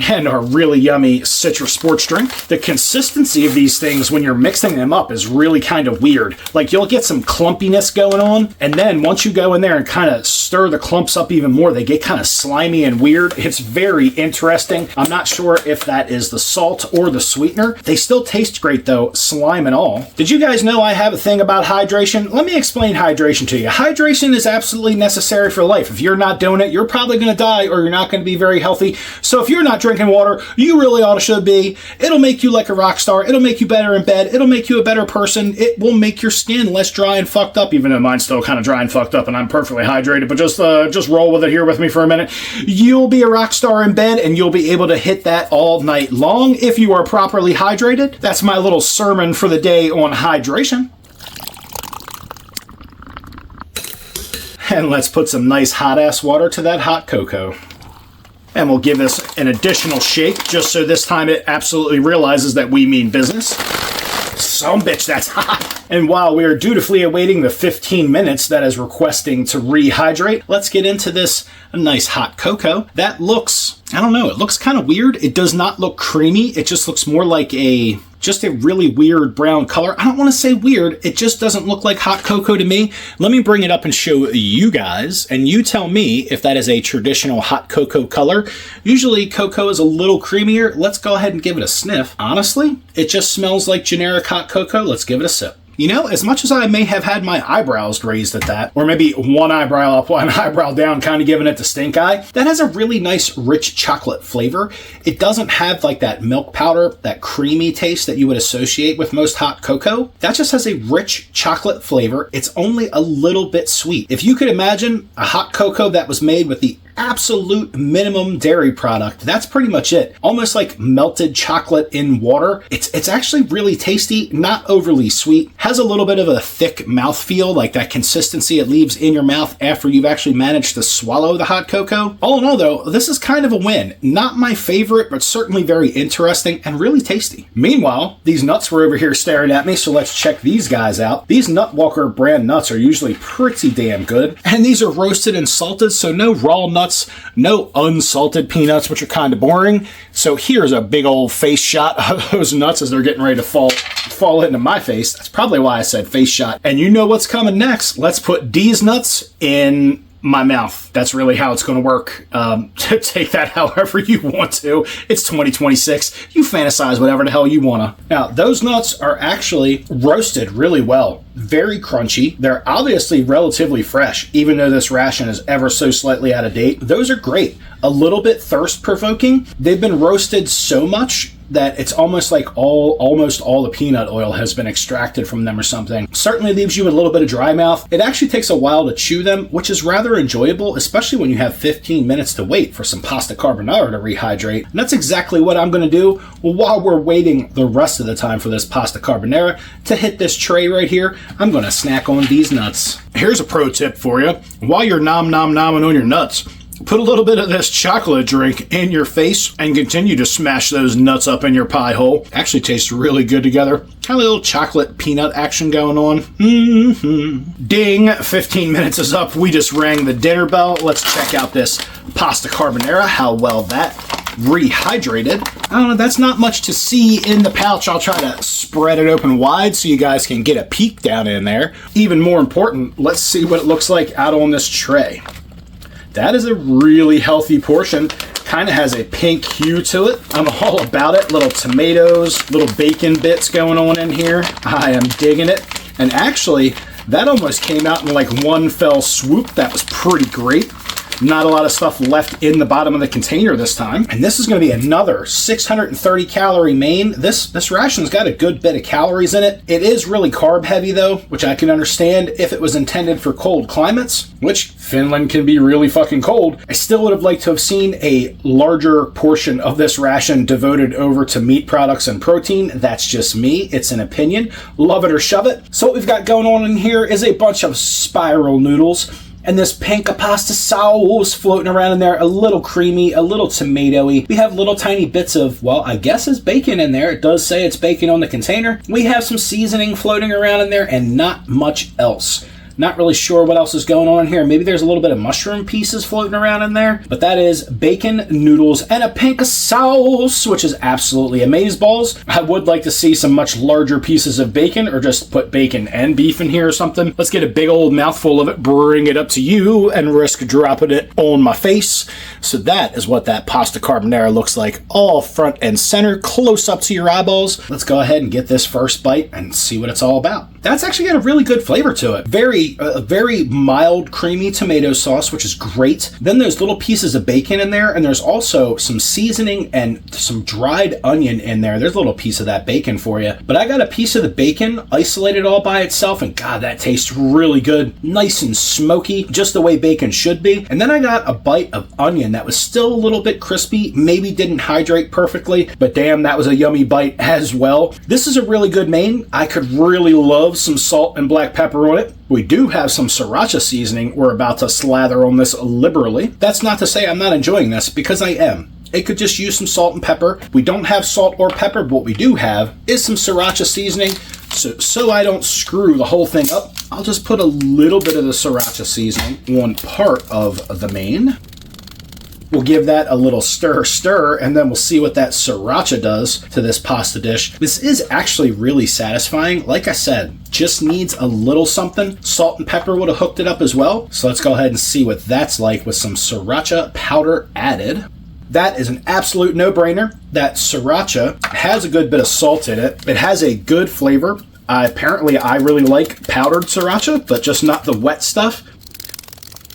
And our really yummy citrus sports drink. The consistency of these things when you're mixing them up is really kind of weird. Like, you'll get some clumpiness going on, and then once you go in there and kind of stir the clumps up even more, they get kind of slimy and weird. It's very interesting. I'm not sure if that is the salt or the sweetener. They still taste great though, slime and all. Did you guys know I have a thing about hydration? Let me explain hydration to you. Hydration is absolutely necessary for life. If you're not doing it, you're probably going to die, or you're not going to be very healthy. So if you're not drinking water, you really ought to should be. It'll make you like a rock star. It'll make you better in bed. It'll make you a better person. It will make your skin less dry and fucked up, even though mine's still kind of dry and fucked up and I'm perfectly hydrated, but just roll with it here with me for a minute. You'll be a rock star in bed, and you'll be able to hit that all night long if you are properly hydrated. That's my little sermon for the day on hydration. And let's put some nice hot ass water to that hot cocoa. And we'll give this an additional shake, just so this time it absolutely realizes that we mean business. Some bitch, that's hot. And while we are dutifully awaiting the 15 minutes that is requesting to rehydrate, let's get into this nice hot cocoa. That looks, I don't know, it looks kind of weird. It does not look creamy. It just looks more like just a really weird brown color. I don't want to say weird. It just doesn't look like hot cocoa to me. Let me bring it up and show you guys, and you tell me if that is a traditional hot cocoa color. Usually cocoa is a little creamier. Let's go ahead and give it a sniff. Honestly, it just smells like generic hot cocoa. Let's give it a sip. You know, as much as I may have had my eyebrows raised at that, or maybe one eyebrow up, one eyebrow down, kind of giving it the stink eye, that has a really nice, rich chocolate flavor. It doesn't have like that milk powder, that creamy taste that you would associate with most hot cocoa. That just has a rich chocolate flavor. It's only a little bit sweet. If you could imagine a hot cocoa that was made with the absolute minimum dairy product, that's pretty much it. Almost like melted chocolate in water. It's actually really tasty, not overly sweet, has a little bit of a thick mouthfeel, like that consistency it leaves in your mouth after you've actually managed to swallow the hot cocoa. All in all though, this is kind of a win. Not my favorite, but certainly very interesting and really tasty. Meanwhile, these nuts were over here staring at me, so let's check these guys out. These Nutwalker brand nuts are usually pretty damn good, and these are roasted and salted, so no raw nuts, no unsalted peanuts, which are kind of boring. So here's a big old face shot of those nuts as they're getting ready to fall into my face. That's probably why I said face shot. And you know what's coming next. Let's put these nuts in my mouth. That's really how it's going to work. Take that however you want to. It's 2026. You fantasize whatever the hell you want to. Now, those nuts are actually roasted really well. Very crunchy. They're obviously relatively fresh, even though this ration is ever so slightly out of date. Those are great. A little bit thirst provoking. They've been roasted so much that it's almost like almost all the peanut oil has been extracted from them or something. Certainly leaves you with a little bit of dry mouth. It actually takes a while to chew them, which is rather enjoyable, especially when you have 15 minutes to wait for some pasta carbonara to rehydrate. And that's exactly what I'm going to do while we're waiting the rest of the time for this pasta carbonara to hit this tray right here. I'm going to snack on these nuts. Here's a pro tip for you. While you're nomming on your nuts, put a little bit of this chocolate drink in your face and continue to smash those nuts up in your pie hole. Actually tastes really good together. Kind of a little chocolate peanut action going on. Ding, 15 minutes is up. We just rang the dinner bell. Let's check out this pasta carbonara, how well that rehydrated. I don't know, that's not much to see in the pouch. I'll try to spread it open wide so you guys can get a peek down in there. Even more important, let's see what it looks like out on this tray. That is a really healthy portion. Kind of has a pink hue to it. I'm all about it. Little tomatoes, little bacon bits going on in here. I am digging it. And actually, that almost came out in like one fell swoop. That was pretty great. Not a lot of stuff left in the bottom of the container this time. And this is going to be another 630 calorie main. This ration's got a good bit of calories in it. It is really carb heavy though, which I can understand if it was intended for cold climates, which Finland can be really fucking cold. I still would have liked to have seen a larger portion of this ration devoted over to meat products and protein. That's just me. It's an opinion. Love it or shove it. So what we've got going on in here is a bunch of spiral noodles. And this panka pasta sauce floating around in there, a little creamy, a little tomatoey. We have little tiny bits of, well, I guess it's bacon in there. It does say it's bacon on the container. We have some seasoning floating around in there and not much else. Not really sure what else is going on here. Maybe there's a little bit of mushroom pieces floating around in there. But that is bacon, noodles, and a panka sauce, which is absolutely amazeballs. I would like to see some much larger pieces of bacon, or just put bacon and beef in here or something. Let's get a big old mouthful of it, bring it up to you, and risk dropping it on my face. So that is what that pasta carbonara looks like, all front and center, close up to your eyeballs. Let's go ahead and get this first bite and see what it's all about. That's actually got a really good flavor to it. Very mild, creamy tomato sauce, which is great. Then there's little pieces of bacon in there, and there's also some seasoning and some dried onion in there. There's a little piece of that bacon for you. But I got a piece of the bacon isolated all by itself, and God, that tastes really good. Nice and smoky, just the way bacon should be. And then I got a bite of onion that was still a little bit crispy, maybe didn't hydrate perfectly, but damn, that was a yummy bite as well. This is a really good main. I could really love some salt and black pepper on it. We do have some sriracha seasoning we're about to slather on this liberally. That's not to say I'm not enjoying this, because I am. It could just use some salt and pepper. We don't have salt or pepper, but what we do have is some sriracha seasoning. So I don't screw the whole thing up, I'll just put a little bit of the sriracha seasoning on part of the main. We'll give that a little stir, and then we'll see what that sriracha does to this pasta dish. This is actually really satisfying. Like I said, just needs a little something. Salt and pepper would have hooked it up as well. So let's go ahead and see what that's like with some sriracha powder added. That is an absolute no-brainer. That sriracha has a good bit of salt in it. It has a good flavor. Apparently, I really like powdered sriracha, but just not the wet stuff.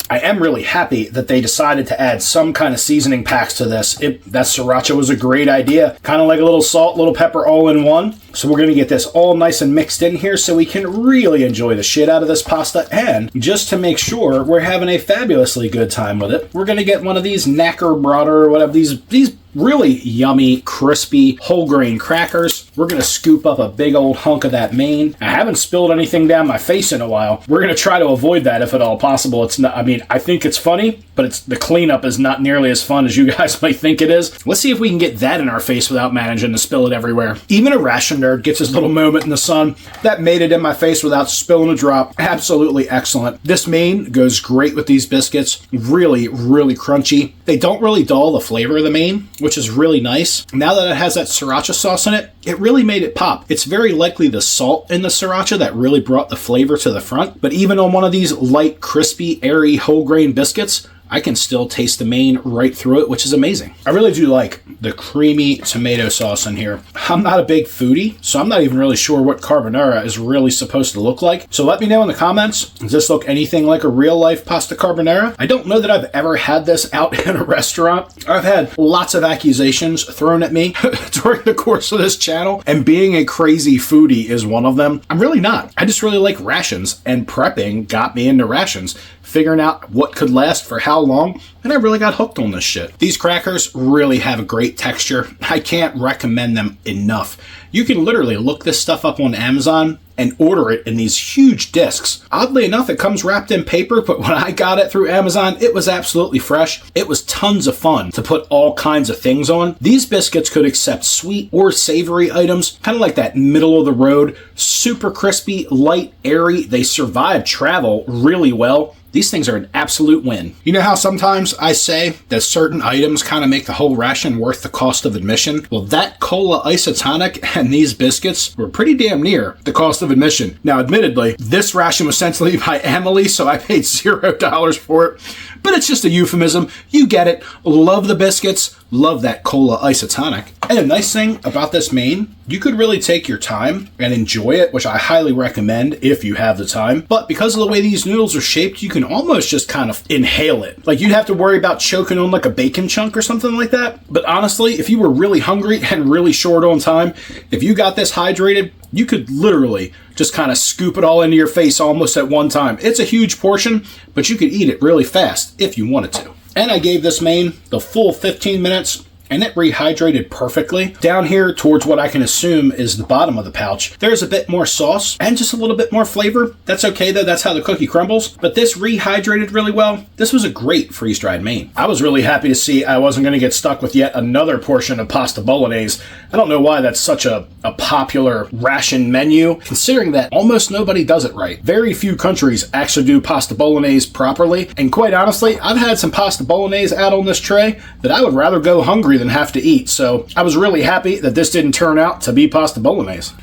I am really happy that they decided to add some kind of seasoning packs to this. That sriracha was a great idea. Kind of like a little salt, little pepper all in one. So we're going to get this all nice and mixed in here so we can really enjoy the shit out of this pasta. And just to make sure we're having a fabulously good time with it, we're going to get one of these Knackebrot or whatever, these really yummy, crispy, whole grain crackers. We're going to scoop up a big old hunk of that main. I haven't spilled anything down my face in a while. We're going to try to avoid that if at all possible. It's not, I mean, I think it's funny, but the cleanup is not nearly as fun as you guys might think it is. Let's see if we can get that in our face without managing to spill it everywhere. Even a ration nerd gets his little moment in the sun. That made it in my face without spilling a drop. Absolutely excellent. This main goes great with these biscuits. Really, really crunchy. They don't really dull the flavor of the main, which is really nice. Now that it has that sriracha sauce in it, it really made it pop. It's very likely the salt in the sriracha that really brought the flavor to the front, but even on one of these light, crispy, airy, whole grain biscuits, I can still taste the main right through it, which is amazing. I really do like the creamy tomato sauce in here. I'm not a big foodie, so I'm not even really sure what carbonara is really supposed to look like. So let me know in the comments, does this look anything like a real life pasta carbonara? I don't know that I've ever had this out in a restaurant. I've had lots of accusations thrown at me during the course of this channel, and being a crazy foodie is one of them. I'm really not. I just really like rations, and prepping got me into rations. Figuring out what could last for how long, and I really got hooked on this shit. These crackers really have a great texture. I can't recommend them enough. You can literally look this stuff up on Amazon and order it in these huge discs. Oddly enough, it comes wrapped in paper, but when I got it through Amazon, it was absolutely fresh. It was tons of fun to put all kinds of things on. These biscuits could accept sweet or savory items, kind of like that middle of the road, super crispy, light, airy. They survive travel really well. These things are an absolute win. You know how sometimes I say that certain items kind of make the whole ration worth the cost of admission? Well, that cola isotonic and these biscuits were pretty damn near the cost of admission. Now, admittedly, this ration was sent to me by Emily, so I paid $0 for it. But it's just a euphemism. You get it. Love the biscuits. Love that cola isotonic. And a nice thing about this main, you could really take your time and enjoy it, which I highly recommend if you have the time. But because of the way these noodles are shaped, you can almost just kind of inhale it. Like you'd have to worry about choking on like a bacon chunk or something like that. But honestly, if you were really hungry and really short on time, if you got this hydrated, you could literally just kind of scoop it all into your face almost at one time. It's a huge portion, but you could eat it really fast if you wanted to. And I gave this main the full 15 minutes, and it rehydrated perfectly. Down here towards what I can assume is the bottom of the pouch, there's a bit more sauce and just a little bit more flavor. That's okay though, that's how the cookie crumbles. But this rehydrated really well. This was a great freeze-dried main. I was really happy to see I wasn't gonna get stuck with yet another portion of pasta bolognese. I don't know why that's such a popular ration menu, considering that almost nobody does it right. Very few countries actually do pasta bolognese properly, and quite honestly, I've had some pasta bolognese out on this tray that I would rather go hungry than have to eat, so I was really happy that this didn't turn out to be pasta bolognese.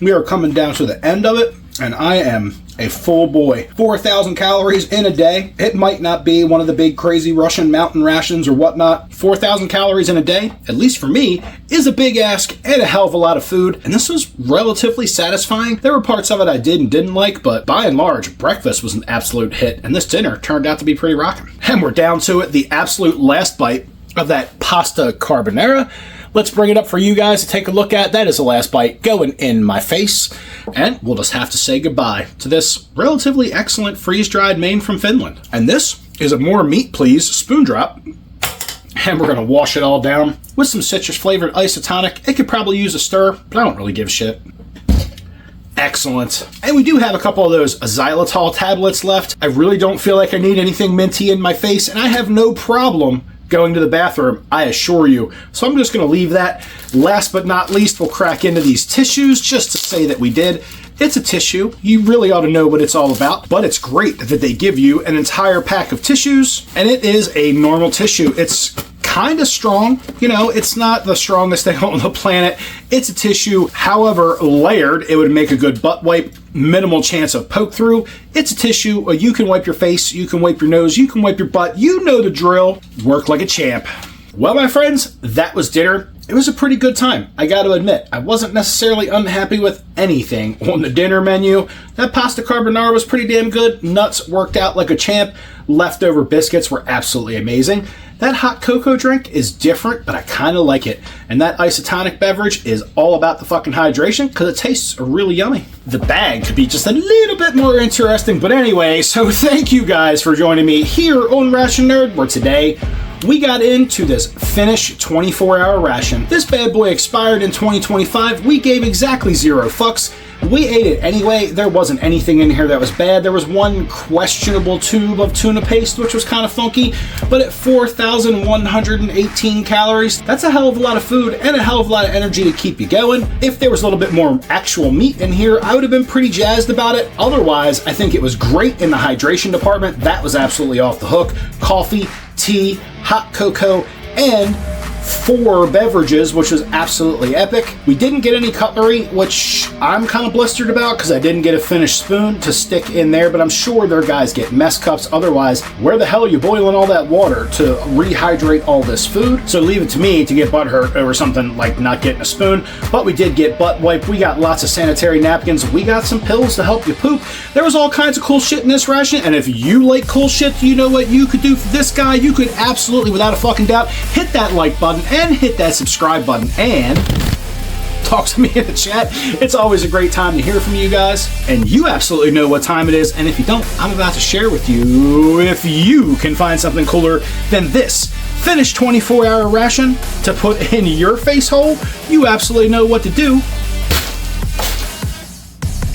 We are coming down to the end of it, and I am a full boy. 4,000 calories in a day. It might not be one of the big crazy Russian mountain rations or whatnot. 4,000 calories in a day, at least for me, is a big ask and a hell of a lot of food, and this was relatively satisfying. There were parts of it I did and didn't like, but by and large, breakfast was an absolute hit, and this dinner turned out to be pretty rocking. And we're down to it, the absolute last bite of that pasta carbonara. Let's bring it up for you guys to take a look at. That is the last bite going in my face. And we'll just have to say goodbye to this relatively excellent freeze-dried main from Finland. And this is a more meat please spoon drop. And we're going to wash it all down with some citrus-flavored isotonic. It could probably use a stir, but I don't really give a shit. Excellent. And we do have a couple of those xylitol tablets left. I really don't feel like I need anything minty in my face, and I have no problem going to the bathroom, I assure you. So I'm just going to leave that. Last but not least, we'll crack into these tissues just to say that we did. It's a tissue. You really ought to know what it's all about, but it's great that they give you an entire pack of tissues, and it is a normal tissue. It's kind of strong. You know, it's not the strongest thing on the planet. It's a tissue. However layered, it would make a good butt wipe. Minimal chance of poke through. It's a tissue. You can wipe your face, you can wipe your nose, you can wipe your butt. You know the drill. Work like a champ. Well, my friends, that was dinner. It was a pretty good time, I got to admit. I wasn't necessarily unhappy with anything on the dinner menu. That pasta carbonara was pretty damn good. Nuts worked out like a champ. Leftover biscuits were absolutely amazing. That hot cocoa drink is different, but I kind of like it. And that isotonic beverage is all about the fucking hydration because it tastes really yummy. The bag could be just a little bit more interesting, but anyway, so thank you guys for joining me here on Ration Nerd, where today we got into this Finnish 24-hour ration. This bad boy expired in 2025. We gave exactly 0 fucks. We ate it anyway. There wasn't anything in here that was bad. There was one questionable tube of tuna paste, which was kind of funky, but at 4,118 calories, that's a hell of a lot of food and a hell of a lot of energy to keep you going. If there was a little bit more actual meat in here, I would have been pretty jazzed about it. Otherwise, I think it was great in the hydration department. That was absolutely off the hook. Coffee, tea, hot cocoa, and 4 beverages, which was absolutely epic. We didn't get any cutlery, which I'm kind of blistered about because I didn't get a Finnish spoon to stick in there, but I'm sure their guys get mess cups. Otherwise, where the hell are you boiling all that water to rehydrate all this food? So leave it to me to get butt hurt over something like not getting a spoon. But we did get butt wipe. We got lots of sanitary napkins. We got some pills to help you poop. There was all kinds of cool shit in this ration, and if you like cool shit, you know what you could do for this guy? You could absolutely, without a fucking doubt, hit that like button and hit that subscribe button and talk to me in the chat. It's always a great time to hear from you guys, and you absolutely know what time it is, and if you don't, I'm about to share with you if you can find something cooler than this Finnish 24-hour ration to put in your face hole. You absolutely know what to do.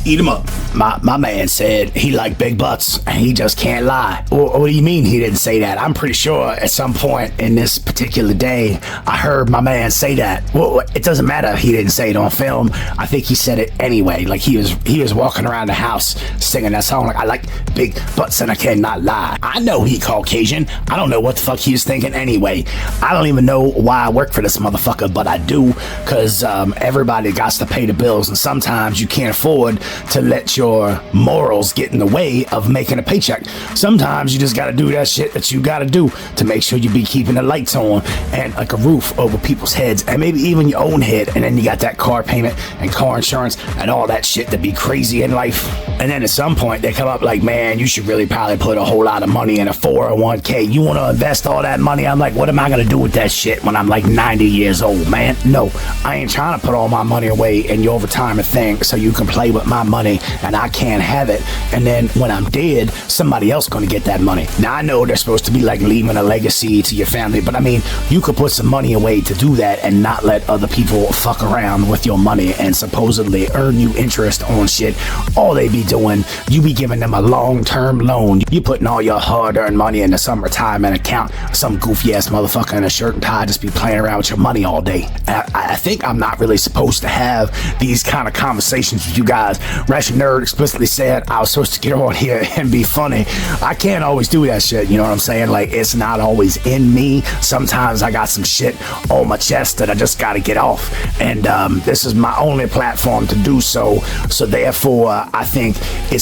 Eat them up.
My man said he liked big butts and he just can't lie. Well, what do you mean he didn't say that? I'm pretty sure at some point in this particular day I heard my man say that. Well, it doesn't matter he didn't say it on film. I think he said it anyway. Like he was walking around the house singing that song like, I like big butts and I cannot lie. I know he Caucasian. I don't know what the fuck he was thinking anyway. I don't even know why I work for this motherfucker, but I do, because everybody got to pay the bills, and sometimes you can't afford to let your morals get in the way of making a paycheck. Sometimes you just gotta do that shit that you gotta do to make sure you be keeping the lights on and like a roof over people's heads, and maybe even your own head. And then you got that car payment and car insurance and all that shit to be crazy in life. And then at some point they come up like, man, you should really probably put a whole lot of money in a 401k. You want to invest all that money? I'm like, what am I gonna do with that shit when I'm like 90 years old, man? No, I ain't trying to put all my money away in your retirement thing so you can play with my money and I can't have it, and then when I'm dead, somebody else gonna get that money. Now I know they're supposed to be like leaving a legacy to your family, but I mean, you could put some money away to do that and not let other people fuck around with your money and supposedly earn you interest on shit. All they be doing, you be giving them a long-term loan. You putting all your hard-earned money into some retirement account. Some goofy ass motherfucker in a shirt and tie just be playing around with your money all day. I think I'm not really supposed to have these kind of conversations with you guys. Ration Nerd explicitly said I was supposed to get on here and be funny. I can't always do that shit, you know what I'm saying? Like, it's not always in me. Sometimes I got some shit on my chest that I just gotta get off, and this is my only platform to do so. So therefore, I think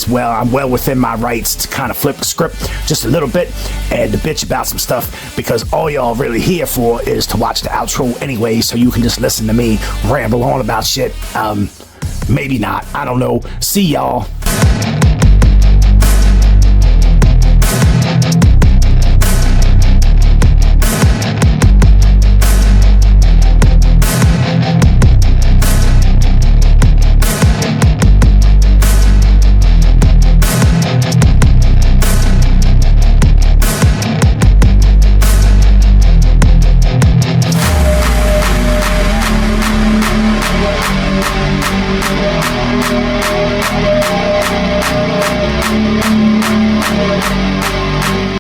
I'm well within my rights to kind of flip the script just a little bit and to bitch about some stuff, because all y'all really here for is to watch the outro anyway, so you can just listen to me ramble on about shit. Maybe not, I don't know. See y'all.